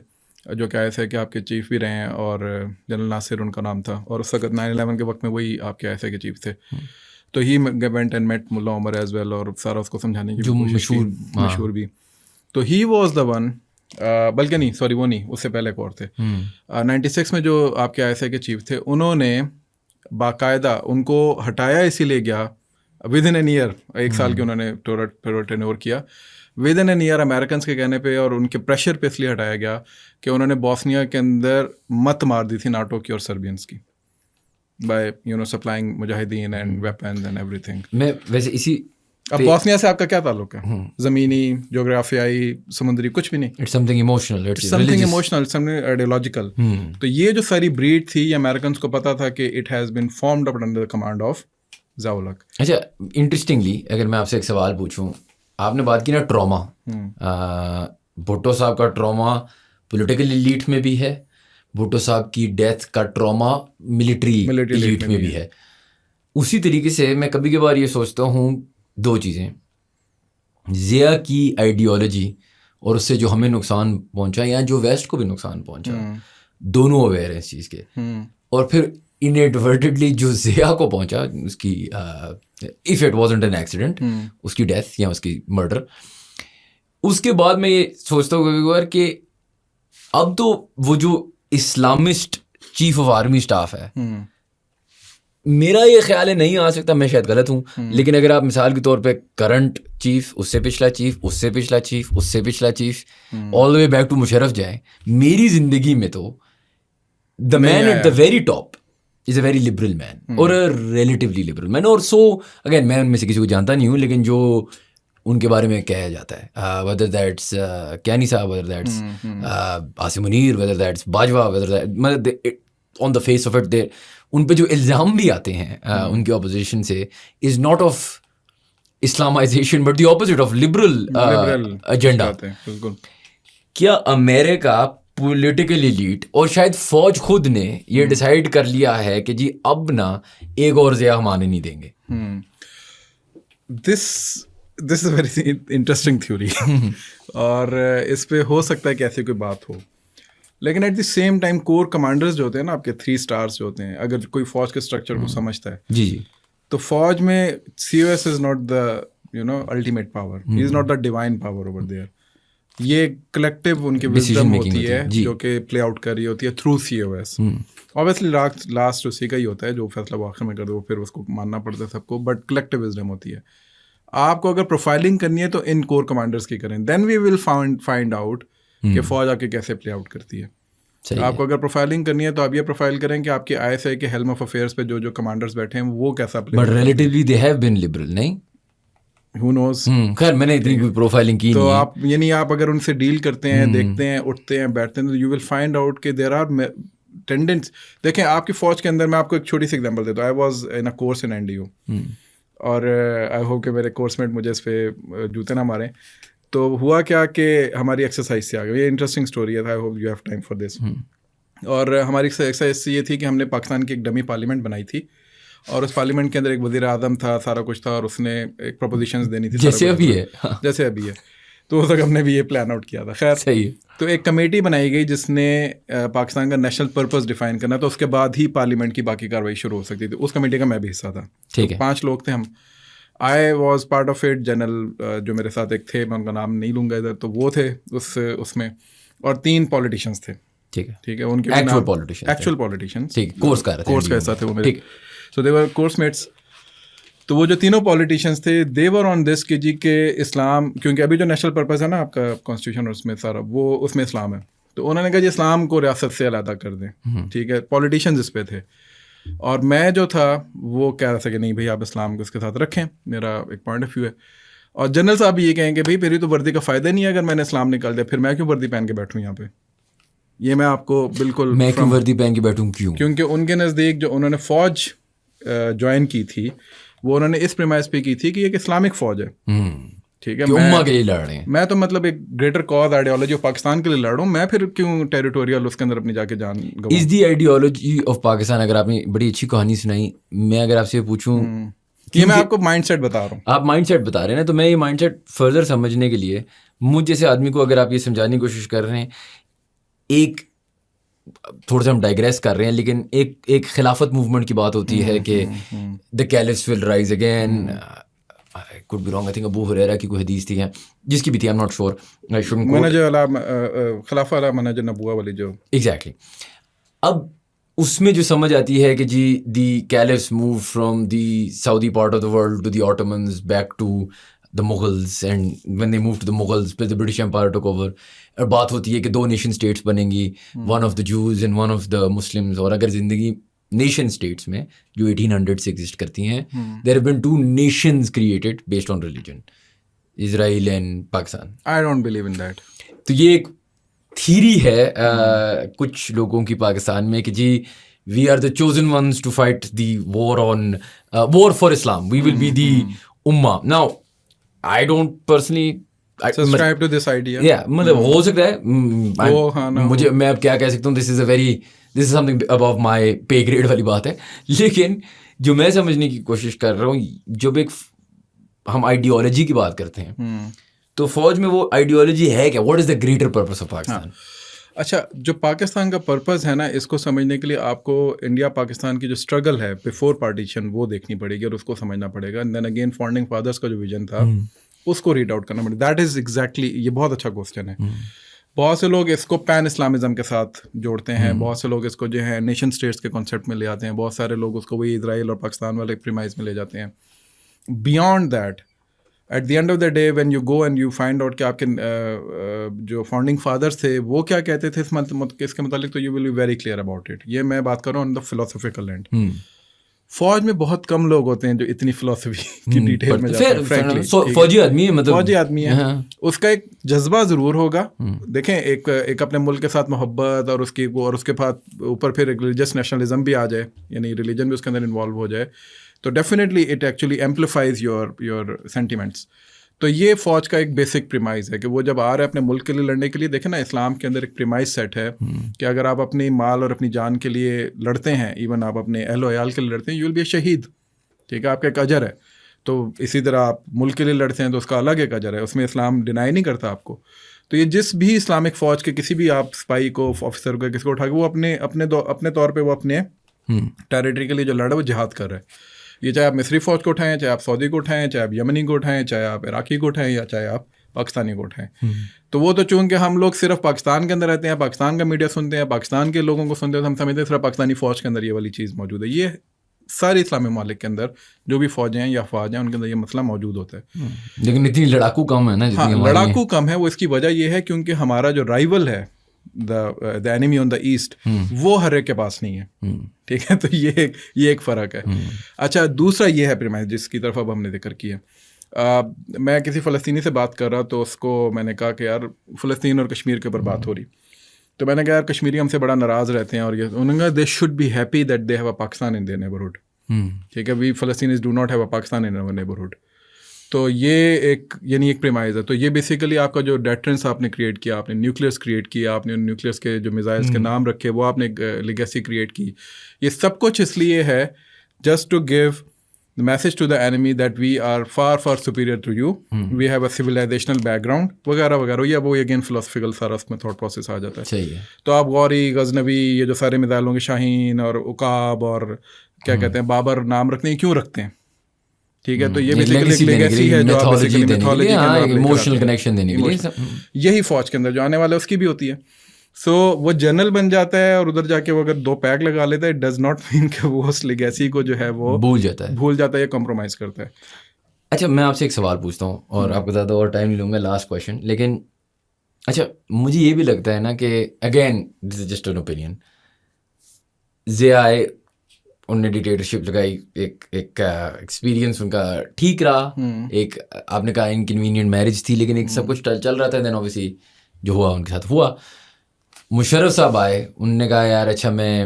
جو کہ آئے تھے کہ آپ کے چیف بھی رہے ہیں, اور جنرل ناصر ان کا نام تھا, اور اس وقت 9/11 کے وقت میں وہی آپ کے ایسے کے چیف تھے. تو ہی وینٹ اینڈ میٹ ملا عمر ایز ویل, اور سارا اس کو سمجھانے کی مشہور بھی. تو ہی واز دا ون, بلکہ نہیں سوری وہ نہیں, اس سے پہلے ایک اور تھے. 96 میں جو آپ کے ISI کے چیف تھے, انہوں نے باقاعدہ ان کو ہٹایا اسی لیے گیا ود ان این ایئر, 1 سال کے انہوں نے ٹرن کیا. Within an year Americans کے کہنے پہ اور ان کے پریشر پہ اس لیے ہٹایا گیا کہ انہوں نے بوسنیا کے اندر مت مار دی تھی ناٹو کی اور سربینس کی, بائی سپلائنگ مجاہدین and weapons and every thing. میں ویسے اسی اب بوسنیا سے آپ کا کیا تعلق ہے؟ زمینی, جغرافیائی, سمندری, کچھ بھی نہیں. It's something emotional, something emotional, something ideological. تو یہ جو ساری بریڈ تھی, یہ امیریکنس کو پتا تھا کہ it has been formed up under the command of Zia الحق. اچھا, انٹرسٹنگلی اگر میں آپ سے ایک سوال پوچھوں, آپ نے بات کی نا ٹراما, بھٹو صاحب کا ٹراما پولیٹیکل ایلیٹ میں بھی ہے, بھٹو صاحب کی ڈیتھ کا ٹراما ملٹری ایلیٹ میں بھی ہے. اسی طریقے سے میں کبھی کبھار یہ سوچتا ہوں 2 چیزیں, ضیاء کی آئیڈیالوجی اور اس سے جو ہمیں نقصان پہنچا یا جو ویسٹ کو بھی نقصان پہنچا, دونوں اویئر ہیں اس چیز کے. اور پھر انیڈورٹڈلی جو ضیاء کو پہنچا, اس کی if it wasn't an accident, اس کی ڈیتھ یا اس کی مرڈر, اس کے بعد میں یہ سوچتا ہوں کبھی کبھار کہ اب تو وہ جو Islamist chief of army staff ہے, میرا یہ خیال ہے نہیں آ سکتا, میں شاید غلط ہوں, لیکن اگر آپ مثال کے طور پہ کرنٹ چیف, اس سے پچھلا چیف, اس سے پچھلا چیف, اس سے پچھلا chief, all the way back to Musharraf جائیں, میری زندگی میں تو the man at the very top is a very liberal man, اور ریلیٹیولی لبرل مین. اور سو اگین میں ان میں سے کسی کو جانتا نہیں ہوں, لیکن جو ان کے بارے میں کہا جاتا ہے, weather that's Kayani sahab, whether that's Asim Munir, whether that's Bajwa, whether مطلب on the face of it they, ان پہ جو الزام بھی آتے ہیں ان کی اپوزیشن سے, is not of Islamization but the opposite of liberal agenda. کیا امریکہ پولیٹیکل ایلیٹ اور شاید فوج خود نے یہ ڈیسائیڈ کر لیا ہے کہ جی اب نا ایک اور ضیاء ہم آنے نہیں دیں گے؟ دس از ویری انٹرسٹنگ تھیوری, اور اس پہ ہو سکتا ہے کہ ایسی کوئی بات ہو, لیکن at the same time core commanders جو ہوتے ہیں نا آپ کے 3 اسٹارس جو ہوتے ہیں, اگر کوئی فوج کے اسٹرکچر کو سمجھتا ہے جی تو فوج میں COS is not the ultimate power, he is not the divine power over there. یہ کلیکٹیو ان کی وزڈم ہوتی ہے جو کہ پلے آؤٹ کر رہی ہوتی ہے تھرو COS. اوبیسلی لاسٹ اسی کا ہی ہوتا ہے جو فیصلہ وہ آخر میں کر دے, وہ پھر اس کو ماننا پڑتا ہے سب کو, بٹ کلیکٹیو وزڈم ہوتی ہے. آپ کو اگر پروفائلنگ کرنی ہے تو ان کور کمانڈرز کی کریں, دین وی ول فائنڈ آؤٹ کہ فوج آپ کے کیسے پلے آؤٹ کرتی ہے. آپ کو اگر پروفائلنگ کرنی ہے تو آپ یہ پروفائل کریں کہ آپ کے ISI کے ہیلم آف افیئرس پہ جو کمانڈرز بیٹھے ہیں وہ کیسا play. But relatively they have been liberal, نہیں who knows. خیر میں نے اتنی کوئی پروفائلنگ کی تو نہیں. آپ یعنی آپ اگر ان سے ڈیل کرتے ہیں, دیکھتے ہیں, اٹھتے ہیں, بیٹھتے ہیں, تو یو ول فائنڈ آؤٹ کہ دیر آر ٹینڈنٹس. دیکھیں آپ کی فوج کے اندر, میں آپ کو ایک چھوٹی سی ایگزامپل دیتا ہوں. I was in a course in NDO, اور آئی ہوپ کہ میرے کورس میٹ مجھے اس پہ جوتے نہ ماریں. تو ہوا کیا کہ ہماری ایکسرسائز سے آ گئی, یہ انٹرسٹنگ اسٹوری ہے, I hope you have time for this. اور ہماری ایکسرسائز سے یہ تھی کہ ہم نے پاکستان کی ایک ڈمی پارلیمنٹ بنائی تھی, اور اس پارلیمنٹ کے اندر ایک وزیر اعظم تھا, سارا کچھ تھا, اور اس نے ایک پروپوزیشنز دینی تھی جیسے ابھی ہے, جیسے ابھی ہے. تو اس وقت ہم نے بھی یہ پلان آؤٹ کیا تھا. خیر صحیح ہے. تو ایک کمیٹی بنائی گئی جس نے پاکستان کا نیشنل پرپز ڈیفائن کرنا, تو اس کے بعد ہی پارلیمنٹ کی باقی کاروائی شروع ہو سکتی تھی. اس کمیٹی کا میں بھی حصہ تھا. ٹھیک ہے, 5 لوگ تھے ہم. I was part of it. General جو میرے ساتھ ایک تھے, میں ان کا نام نہیں لوں گا ادھر, تو وہ تھے اس میں, اور 3 پولیٹیشینس تھے. ٹھیک ہے, ان کے ایکچوئل پولیٹیشینس کورس کا حصہ تھے وہ میرے. سو دے ور کورس میٹس. تو وہ جو تینوں پولیٹیشینس تھے, دے ور آن دس کہ جی کہ اسلام, کیونکہ ابھی جو نیشنل پرپز ہے نا آپ کا کانسٹیٹیوشن, اور اس میں سارا وہ اس میں اسلام ہے, تو انہوں نے کہا جی اسلام کو ریاست سے علیحدہ کر دیں. ٹھیک ہے, پولیٹیشینز اس پہ تھے, اور میں جو تھا وہ کہہ رہا تھا کہ نہیں بھائی آپ اسلام کو اس کے ساتھ رکھیں, میرا ایک پوائنٹ آف ویو ہے. اور جنرل صاحب بھی یہ کہیں کہ بھائی پھر تو وردی کا فائدہ نہیں ہے, اگر میں نے اسلام نکال دیا پھر میں کیوں وردی پہن کے بیٹھوں یہاں پہ. یہ میں آپ کو بالکل, میں کیوں وردی پہن کے بیٹھوں کیوں, کیونکہ ان کے نزدیک جو انہوں نے فوج جوائن کی تھی, وہ انہوں نے اس پریمائز پہ کی تھی کہ یہ ایک اسلامک فوج ہے. ٹھیک ہے کہ امہ کے لیے لڑ رہے ہیں. میں تو مطلب ایک greater cause ideology of Pakistan کے لیے لڑ رہا ہوں, میں پھر کیوں ٹیریٹوریل اس کے اندر اپنی جا کے جان گواؤں. از دی آئیڈیالوجی آف پاکستان. اگر آپ نے بڑی اچھی کہانی سنائی, میں اگر آپ سے پوچھوں, یہ میں آپ کو مائنڈ سیٹ بتا رہا ہوں, آپ مائنڈ سیٹ بتا رہے ہیں نا, تو میں یہ مائنڈ سیٹ فردر سمجھنے کے لیے مجھ جیسے آدمی کو اگر آپ یہ سمجھانے کی کوشش کر رہے ہیں, ایک تھوڑا سا ہم ڈائگریس کر رہے ہیں, لیکن ایک خلافت موومنٹ کی بات ہوتی ہے کہ the caliphs will rise again. could be wrong, I think Abu Hurairah کی کوئی حدیث تھی, جس کی بھی تھی, I'm not sure, I shouldn't quote. خلافہ علی منہج نبوہ والی جو ایگزیکٹلی. اب اس میں جو سمجھ آتی ہے کہ جی the caliphs move from the Saudi part of the world to the Ottomans back to the Mughals, and when they move to the Mughals پھر the British empire took over, اور بات ہوتی ہے کہ 2 نیشن اسٹیٹس بنیں گی, one of the Jews and one of the Muslims. اور اگر زندگی نیشن اسٹیٹس میں جو 1800 سے ایگزسٹ کرتی ہیں, there have been 2 nations created based on religion, Israel and Pakistan. I don't believe in that. تو یہ ایک تھیری ہے کچھ لوگوں کی پاکستان میں کہ جی we are the chosen ones to fight the war for Islam, we will be the امہ. Now I don't personally subscribe to this idea. یا مطلب ہو سکتا ہے, مجھے میں اب کیا کہہ سکتا ہوں, دس is some thing Abu my pay grade والی بات ہے. لیکن جو میں سمجھنے کی کوشش کر رہا ہوں, جب ایک ہم آئیڈیالوجی کی بات کرتے ہیں تو فوج میں وہ آئیڈیالوجی ہے کہ what is the greater purpose of Pakistan. اچھا, جو پاکستان کا پرپز ہے نا, اس کو سمجھنے کے لیے آپ کو انڈیا پاکستان کی جو اسٹرگل ہے بیفور پارٹیشن وہ دیکھنی پڑے گی اور اس کو سمجھنا پڑے گا. دین اگین فاؤنڈنگ فادرس کا جو ویژن تھا اس کو ریڈ آؤٹ کرنا پڑے. دیٹ از ایگزیکٹلی, یہ بہت اچھا کوسچن ہے. بہت سے لوگ اس کو پین اسلامزم کے ساتھ جوڑتے ہیں, بہت سے لوگ اس کو جو ہے نیشن اسٹیٹس کے کانسیپٹ میں لے آتے ہیں, بہت سارے لوگ اس کو وہی اسرائیل اور پاکستان والے پریمائز میں لے جاتے ہیں. Beyond that, at the end of the day when you go and you find out کہ آپ کے جو فاؤنڈنگ فادرس تھے وہ کیا کہتے تھے اس کے متعلق, تو you will be very clear about it. یہ میں بات کر رہا ہوں آن دا فلاسفیکل اینڈ. فوج میں بہت کم لوگ ہوتے ہیں جو اتنی فلاسفی کی ڈیٹیل میں جاتے ہیں. فوجی آدمی ہے, مطلب فوجی آدمی ہے, اس کا ایک جذبہ ضرور ہوگا. دیکھیں ایک اپنے ملک کے ساتھ محبت اور اس کے بعد اوپر پھر ریلیجس نیشنلزم بھی آ جائے, یعنی ریلیجن بھی اس کے اندر انوالو ہو جائے, تو definitely it actually amplifies your sentiments. تو یہ فوج کا ایک بیسک پریمائز ہے کہ وہ جب آ رہے ہیں اپنے ملک کے لیے لڑنے کے لیے. دیکھیں نا, اسلام کے اندر ایک پریمائز سیٹ ہے کہ اگر آپ اپنی مال اور اپنی جان کے لیے لڑتے ہیں, ایون آپ اپنے اہل و عیال کے لیے لڑتے ہیں, یو ول بی اے شہید. ٹھیک ہے, آپ کا ایک اجر ہے. تو اسی طرح آپ ملک کے لیے لڑتے ہیں تو اس کا الگ ایک اجر ہے, اس میں اسلام ڈینائی نہیں کرتا آپ کو. تو یہ جس بھی اسلامک فوج کے کسی بھی آپ سپاہی کو, آفیسر کو, کسی کو اٹھا کے وہ اپنے طور پہ وہ اپنے ٹیریٹری کے لیے جو لڑ ہے وہ جہاد کر رہے ہیں. یہ چاہے آپ مصری فوج کو اٹھائیں, چاہے آپ سعودی کو اٹھائیں, چاہے آپ یمنی کو اٹھائیں, چاہے آپ عراقی کو اٹھائیں, یا چاہے آپ پاکستانی کو اٹھائیں. تو وہ تو چونکہ ہم لوگ صرف پاکستان کے اندر رہتے ہیں, پاکستان کا میڈیا سنتے ہیں, پاکستان کے لوگوں کو سنتے ہیں, تو ہم سمجھتے ہیں صرف پاکستانی فوج کے اندر یہ والی چیز موجود ہے. یہ سارے اسلامی ممالک کے اندر جو بھی فوجیں ہیں یا افواج ہیں ان کے اندر یہ مسئلہ موجود ہوتا ہے. لیکن اتنی لڑاکو کم ہے نا. ہاں, لڑاکو کم ہے. وہ اس کی وجہ یہ ہے کیونکہ ہمارا جو رائیول ہے, دا اینیمی آن دا ایسٹ, وہ ہر ایک کے پاس نہیں ہے. ٹھیک ہے, تو یہ ایک فرق ہے. اچھا, دوسرا یہ ہے پریمائز جس کی طرف اب ہم نے ذکر کیا. میں کسی فلسطینی سے بات کر رہا تو اس کو میں نے کہا کہ یار فلسطین اور کشمیر کے اوپر بات ہو رہی, تو میں نے کہا یار کشمیری ہم سے بڑا ناراض رہتے ہیں, اور یہ انہوں نے کہا they should be happy that they have a Pakistan in their neighbourhood. ٹھیک ہے, we Palestinians do not have a Pakistan in our neighbourhood. تو یہ ایک پریمائز ہے. تو یہ بیسیکلی آپ کا جو ڈیٹرنس آپ نے کریٹ کیا, آپ نے نیوکلیئرس کریٹ کیا, آپ نے نیوکلیئرس کے جو میزائلس کے نام رکھے وہ آپ نے لیگیسی کریٹ کی. یہ سب کچھ اس لیے ہے just to give the message to the enemy that we are far far superior to you, we have a civilizational background وغیرہ وغیرہ. یہ وہ اگین فلاسفیکل سارا اس میں تھاٹ پروسیس آ جاتا ہے. تو آپ غوری, غزنوی, یہ جو سارے میزائلوں کے شاہین اور عقاب اور کیا کہتے ہیں بابر نام رکھتے ہیں, کیوں رکھتے ہیں؟ ٹھیک ہے, تو یہ بیسیکلی ایک لیگیسی ہے جو آپ بیسیکلی میتھولوجی کے اندر ایموشنل کنیکشن دینے کے لیے. یہی فوج کے اندر جو آنے والا ہے اس کی بھی ہوتی ہے. سو وہ جنرل بن جاتا ہے اور ادھر جا کے وہ اگر 2 پیک لگا لیتا ہے, اٹ ڈز ناٹ مین کہ وہ اس لیگیسی کو جو ہے وہ بھول جاتا ہے یا کمپرومائز کرتا ہے. اچھا, میں آپ سے ایک سوال پوچھتا ہوں اور آپ کو زیادہ اور ٹائم نہیں لوں گا, لاسٹ کویشچن. لیکن اچھا, مجھے یہ بھی لگتا ہے نا کہ again this is just an opinion, Zia آئے, ان نے ڈکٹیٹرشپ لگائی, ایک ایکسپیرینس ان کا ٹھیک رہا. ایک آپ نے کہا انکنوینئنٹ میرج تھی, لیکن ایک سب کچھ چل رہا تھا. دین اوبیسلی جو ہوا ان کے ساتھ ہوا. مشرف صاحب آئے, انہوں نے کہا یار اچھا میں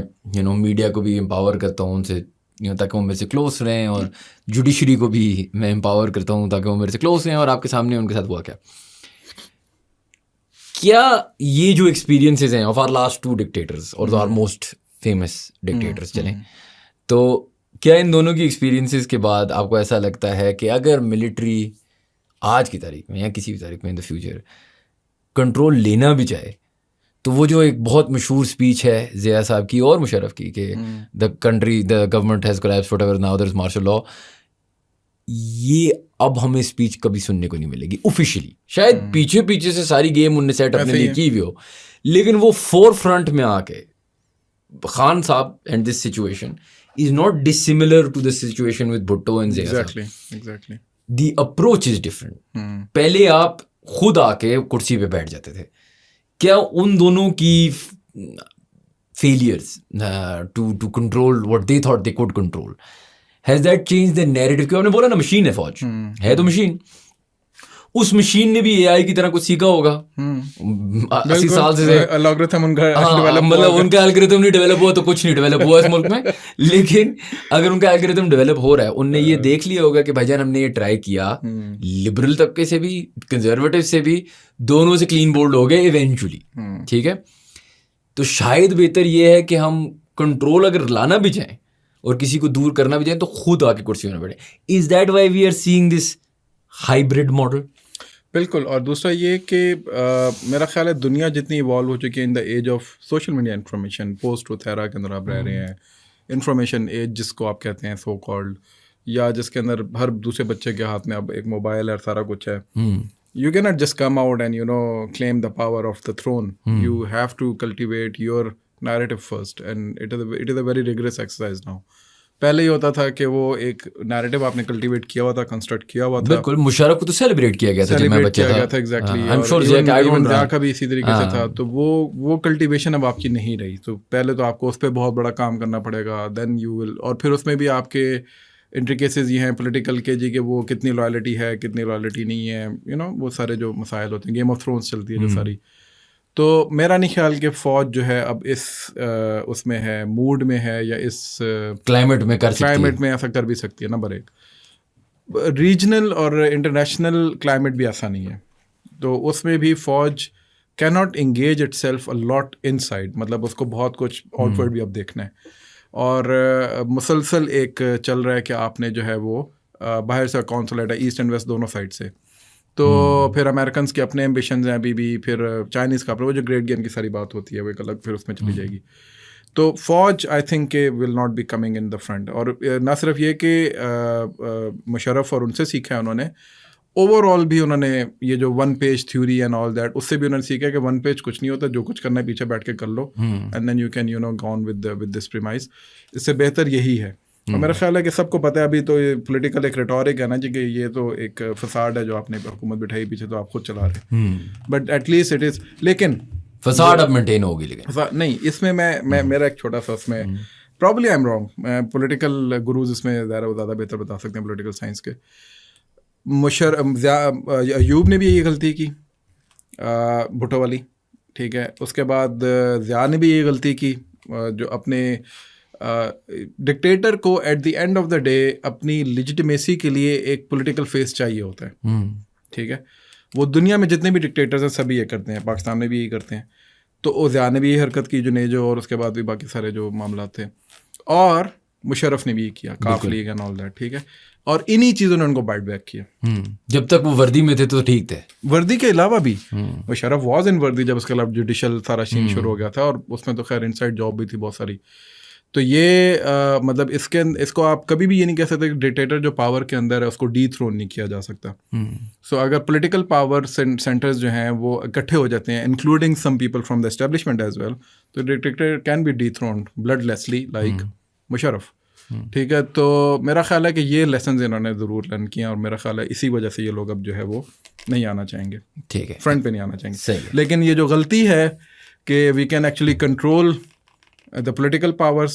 میڈیا کو بھی امپاور کرتا ہوں, ان سے تاکہ وہ میرے سے کلوز رہیں, اور جوڈیشری کو بھی میں امپاور کرتا ہوں تاکہ وہ میرے سے کلوز رہیں, اور آپ کے سامنے ان کے ساتھ ہوا کیا یہ جو ایکسپیرینسز ہیں آف آر لاسٹ 2 ڈکٹیٹرز اور آر موسٹ فیمس ڈکٹیٹرز چلیں, تو کیا ان دونوں کی ایکسپیرینسز کے بعد آپ کو ایسا لگتا ہے کہ اگر ملٹری آج کی تاریخ میں یا کسی بھی تاریخ میں ان دا فیوچر کنٹرول لینا بھی چاہے, تو وہ جو ایک بہت مشہور اسپیچ ہے ضیاء صاحب کی اور مشرف کی کہ the government has collapsed whatever now there is martial law, یہ اب ہمیں اسپیچ کبھی سننے کو نہیں ملے گی اوفیشلی. شاید پیچھے سے ساری گیم انہوں نے سیٹ اپنے لیے کی ہوئی ہو, لیکن وہ فور فرنٹ میں آ کے Khan sahab and this situation is not dissimilar to the situation with Bhutto and Zia sahab. Exactly the approach is different. پہلے آپ خود آ کے کرسی پہ بیٹھ جاتے تھے. کیا ان دونوں کی failures to control what they thought they could control, has that change the narrative? کیوں آپ نے بولا نا مشین ہے فوج, ہے تو مشین, اس مشین نے بھی اے آئی کی طرح کچھ سیکھا ہوگا 80 سال سے, الگورتھم ان کا مطلب ان کا الگورتھم نہیں ڈیولپ ہوا تو کچھ نہیں ڈیولپ ہوا اس ملک میں. لیکن اگر ان کا الگورتھم ڈیولپ ہو رہا ہے, ان نے یہ دیکھ لیا ہوگا کہ بھائی جان ہم نے یہ ٹرائی کیا, لبرل طبقے سے بھی کنزرویٹو سے بھی, دونوں سے کلین بولڈ ہو گئے ایونچولی, ٹھیک ہے. تو شاید بہتر یہ ہے کہ ہم کنٹرول اگر لانا بھی چاہیں اور کسی کو دور کرنا بھی چاہیں تو خود آ کے کرسی میں بیٹھے. Is that why we are seeing this hybrid model? بالکل. اور دوسرا یہ کہ میرا خیال ہے دنیا جتنی ایوالو ہو چکی ہے in the age of social media information, post truth era کے اندر آپ رہ رہے ہیں, انفارمیشن ایج جس کو آپ کہتے ہیں سو کالڈ, یا جس کے اندر ہر دوسرے بچے کے ہاتھ میں اب ایک موبائل ہے, سارا کچھ ہے. You cannot just come out and claim the power of the throne. You have to cultivate your narrative first, and it is a very rigorous exercise now. پہلے یہ ہوتا تھا کہ وہ ایک نیریٹو آپ نے کلٹیویٹ کیا ہوا تھا, کنسٹرکٹ کیا ہوا تھا. بالکل, مشرف کو تو سیلیبریٹ کیا گیا تھا جب میں بچہ تھا. ایگزیکٹلی, ضیاء کا بھی اسی طریقے سے تھا. تو وہ کلٹیویشن اب آپ کی نہیں رہی. تو پہلے تو آپ کو اس پہ بہت بڑا کام کرنا پڑے گا, دین یو ول. اور پھر اس میں بھی آپ کے انٹریکیسز یہ ہیں پولیٹیکل کے جی کہ وہ کتنی لائلٹی ہے, کتنی لائلٹی نہیں ہے, وہ سارے جو مسائل ہوتے ہیں. گیم آف تھرونز چلتی ہے جو ساری. تو میرا نہیں خیال کہ فوج جو ہے اب اس میں ہے, موڈ میں ہے, یا اس کلائمیٹ میں ایسا کر بھی سکتی ہے. نمبر ایک, ریجنل اور انٹرنیشنل کلائمیٹ بھی ایسا نہیں ہے, تو اس میں بھی فوج کی not engage it self a lot in side. مطلب اس کو بہت کچھ آؤٹ ورڈ بھی اب دیکھنا ہے, اور مسلسل ایک چل رہا ہے کہ آپ نے جو ہے وہ باہر سے کونسولیٹ ہے ایسٹ اینڈ ویسٹ دونوں سائڈ سے. تو پھر امریکنس کے اپنے ایمبیشنز ہیں ابھی بھی, پھر چائنیز کا اپنا, وہ جو گریٹ گیم کی ساری بات ہوتی ہے وہ ایک الگ پھر اس میں چلی جائے گی. تو فوج آئی تھنک کہ will not be coming in the front. اور نہ صرف یہ کہ مشرف اور ان سے سیکھا ہے انہوں نے, اوور آل بھی انہوں نے یہ جو 1 page theory and all that, اس سے بھی انہوں نے سیکھا کہ 1 پیج کچھ نہیں ہوتا, جو کچھ کرنا ہے پیچھے بیٹھ کے کر لو, and then you can go on with this premise. اس سے بہتر یہی ہے. اور میرا خیال ہے کہ سب کو پتہ ہے ابھی تو یہ پولیٹیکل ایک ریٹورک ہے نا جی, کہ یہ تو ایک فساد ہے جو آپ نے حکومت بٹھائی پیچھے, تو آپ خود چلا رہے ہیں, but at least it is. لیکن فساد اب مینٹین ہوگی, لیکن نہیں, اس میں میرا ایک چھوٹا سا اس میں probably I am wrong, political gurus اس میں زیادہ بہتر بتا سکتے ہیں پولیٹیکل سائنس کے. ایوب نے بھی یہی غلطی کی, بھٹو والی, ٹھیک ہے. اس کے بعد ضیاء نے بھی یہی غلطی کی, جو اپنے ڈکٹیٹر کو at the end of the day اپنی لیجیٹمیسی کے لیے ایک پولیٹیکل فیس چاہیے ہوتا ہے, ٹھیک ہے. وہ دنیا میں جتنے بھی ڈکٹیٹرز ہیں سبھی یہ کرتے ہیں, پاکستان میں بھی یہی کرتے ہیں. تو ضیاء نے بھی یہ حرکت کی, جنیجو, اور اس کے بعد بھی باقی سارے جو معاملات تھے, اور مشرف نے بھی یہ کیا, کاف لیگ اینڈ آل دیٹ, ٹھیک ہے. اور انہی چیزوں نے ان کو بائٹ بیک کیا. جب تک وہ وردی میں تھے تو ٹھیک تھے. وردی کے علاوہ بھی مشرف واز ان وردی, جب اس کے علاوہ جوڈیشل سارا سین شروع ہو گیا تھا, اور اس میں تو خیر انسائڈ جاب بھی تھی بہت ساری. تو یہ مطلب اس کو آپ کبھی بھی یہ نہیں کہہ سکتے کہ ڈکٹیٹر جو پاور کے اندر ہے اس کو ڈی تھرون نہیں کیا جا سکتا. سو اگر پولیٹیکل پاور سینٹرز جو ہیں وہ اکٹھے ہو جاتے ہیں, including some people from the establishment as well, تو dictator can be dethroned bloodlessly like Musharraf, ٹھیک ہے. تو میرا خیال ہے کہ یہ لیسنز انہوں نے ضرور لرن کیے, اور میرا خیال ہے اسی وجہ سے یہ لوگ اب جو ہے وہ نہیں آنا چاہیں گے, ٹھیک ہے, فرنٹ پہ نہیں آنا چاہیں گے. لیکن یہ جو غلطی ہے کہ we can actually control the political powers,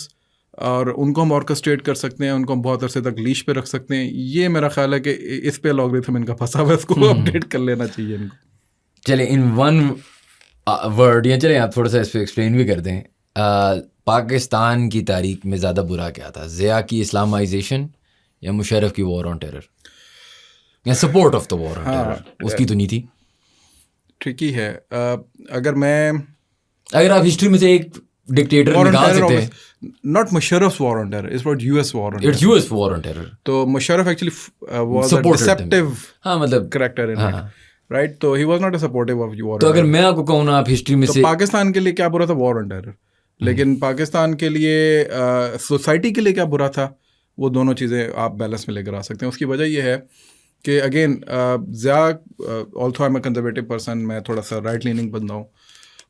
اور ان کو ہم آرکسٹریٹ کر سکتے ہیں, ان کو ہم بہت عرصے تک لیش پہ رکھ سکتے ہیں, یہ میرا خیال ہے کہ اس پہ الگورتھم ان کا پھنسا ہوا ہے, اس کو اپڈیٹ کر لینا چاہیے ان کو. چلیں ان ون ورڈ, یا چلیں آپ تھوڑا سا اس پہ ایکسپلین بھی کر دیں. پاکستان کی تاریخ میں زیادہ برا کیا تھا, ضیاء کی اسلامائزیشن یا مشرف کی وار آن ٹیرر یا support of the war on terror? اس کی تو نہیں تھی. ٹرکی ہے. اگر آپ ہسٹری میں سے ایک ڈکٹیٹر نکال سکتے ہیں, not Musharraf's war on terror, it's about US war on terror. It's US war on terror. تو Musharraf actually was a deceptive character in it, right? تو he was not a supportive of war on terror. تو اگر میں آپ کو کہوں نا آپ ہسٹری میں سے, تو پاکستان کے لیے کیا برا تھا war on terror, لیکن پاکستان کے لیے سوسائٹی کے لیے کیا برا تھا, وہ دونوں چیزیں آپ بیلنس میں لے کر آ سکتے ہیں. اس کی وجہ یہ ہے کہ again Zia also I am a conservative person, میں تھوڑا سا رائٹ لیننگ بندہ ہوں,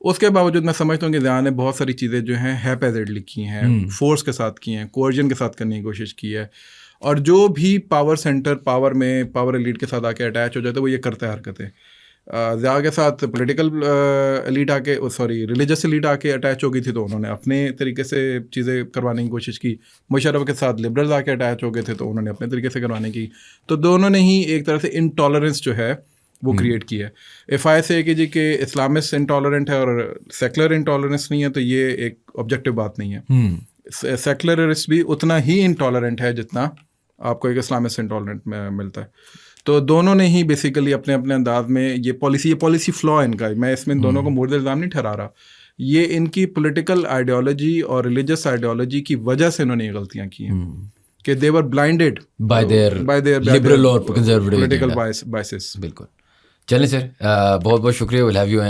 اس کے باوجود میں سمجھتا ہوں کہ ضیاء نے بہت ساری چیزیں جو ہیں ہیپیزڈلی کی ہیں, فورس کے ساتھ کی ہیں, کوئرجن کے ساتھ کرنے کی کوشش کی ہے, اور جو بھی پاور سینٹر پاور میں پاور ایلیٹ کے ساتھ آ کے اٹیچ ہو جاتا ہے وہ یہ کرتا ہے حرکتیں. ضیاء کے ساتھ پولیٹیکل ایلیٹ آ کے ریلیجس ایلیٹ آ کے اٹیچ ہو گئی تھی تو انہوں نے اپنے طریقے سے چیزیں کروانے کی کوشش کی. مشرف کے ساتھ لبرلز آ کے اٹیچ ہو گئے تھے تو انہوں نے اپنے طریقے سے کروانے کی. تو دونوں نے ہی ایک طرح سے انٹالرنس جو ہے وہ کریٹ کی ہے. ایف آئی سے کہ جی کہ اسلامسٹ انٹالرنٹ ہے اور سیکولر انٹالرنس نہیں ہے, تو یہ ایک آبجیکٹیو بات نہیں ہے. سیکولرسٹ بھی اتنا ہی انٹالرنٹ ہے جتنا آپ کو ایک اسلامسٹ انٹالرنٹ میں ملتا ہے. تو دونوں نے ہی بیسیکلی اپنے اپنے انداز میں یہ پالیسی فلا ان کا, میں اس میں ان دونوں کو مورد الزام نہیں ٹھہرا رہا, یہ ان کی پولیٹیکل آئیڈیالوجی اور ریلیجس آئیڈیالوجی کی وجہ سے انہوں نے یہ غلطیاں کی ہیں کہ they were blinded by their liberal or conservative political biases. بالکل. چلیں سر, بہت بہت شکریہ. we'll have you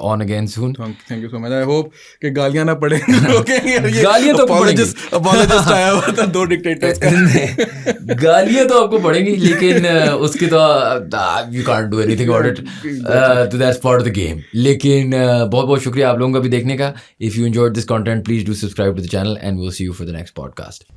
on again soon. Thank you so much. I hope کہ گالیاں نہ پڑیں. گالیاں تو پڑیں گی, apologist آیا ہوا تھا دو ڈکٹیٹرز کا. گالیاں تو آپ کو پڑیں گی, لیکن اس کی تو you can't do anything about it. So that's part of the game. لیکن بہت بہت شکریہ آپ لوگوں کا بھی دیکھنے کا. If you enjoyed this content, please do subscribe to the channel and we'll see you for the next podcast.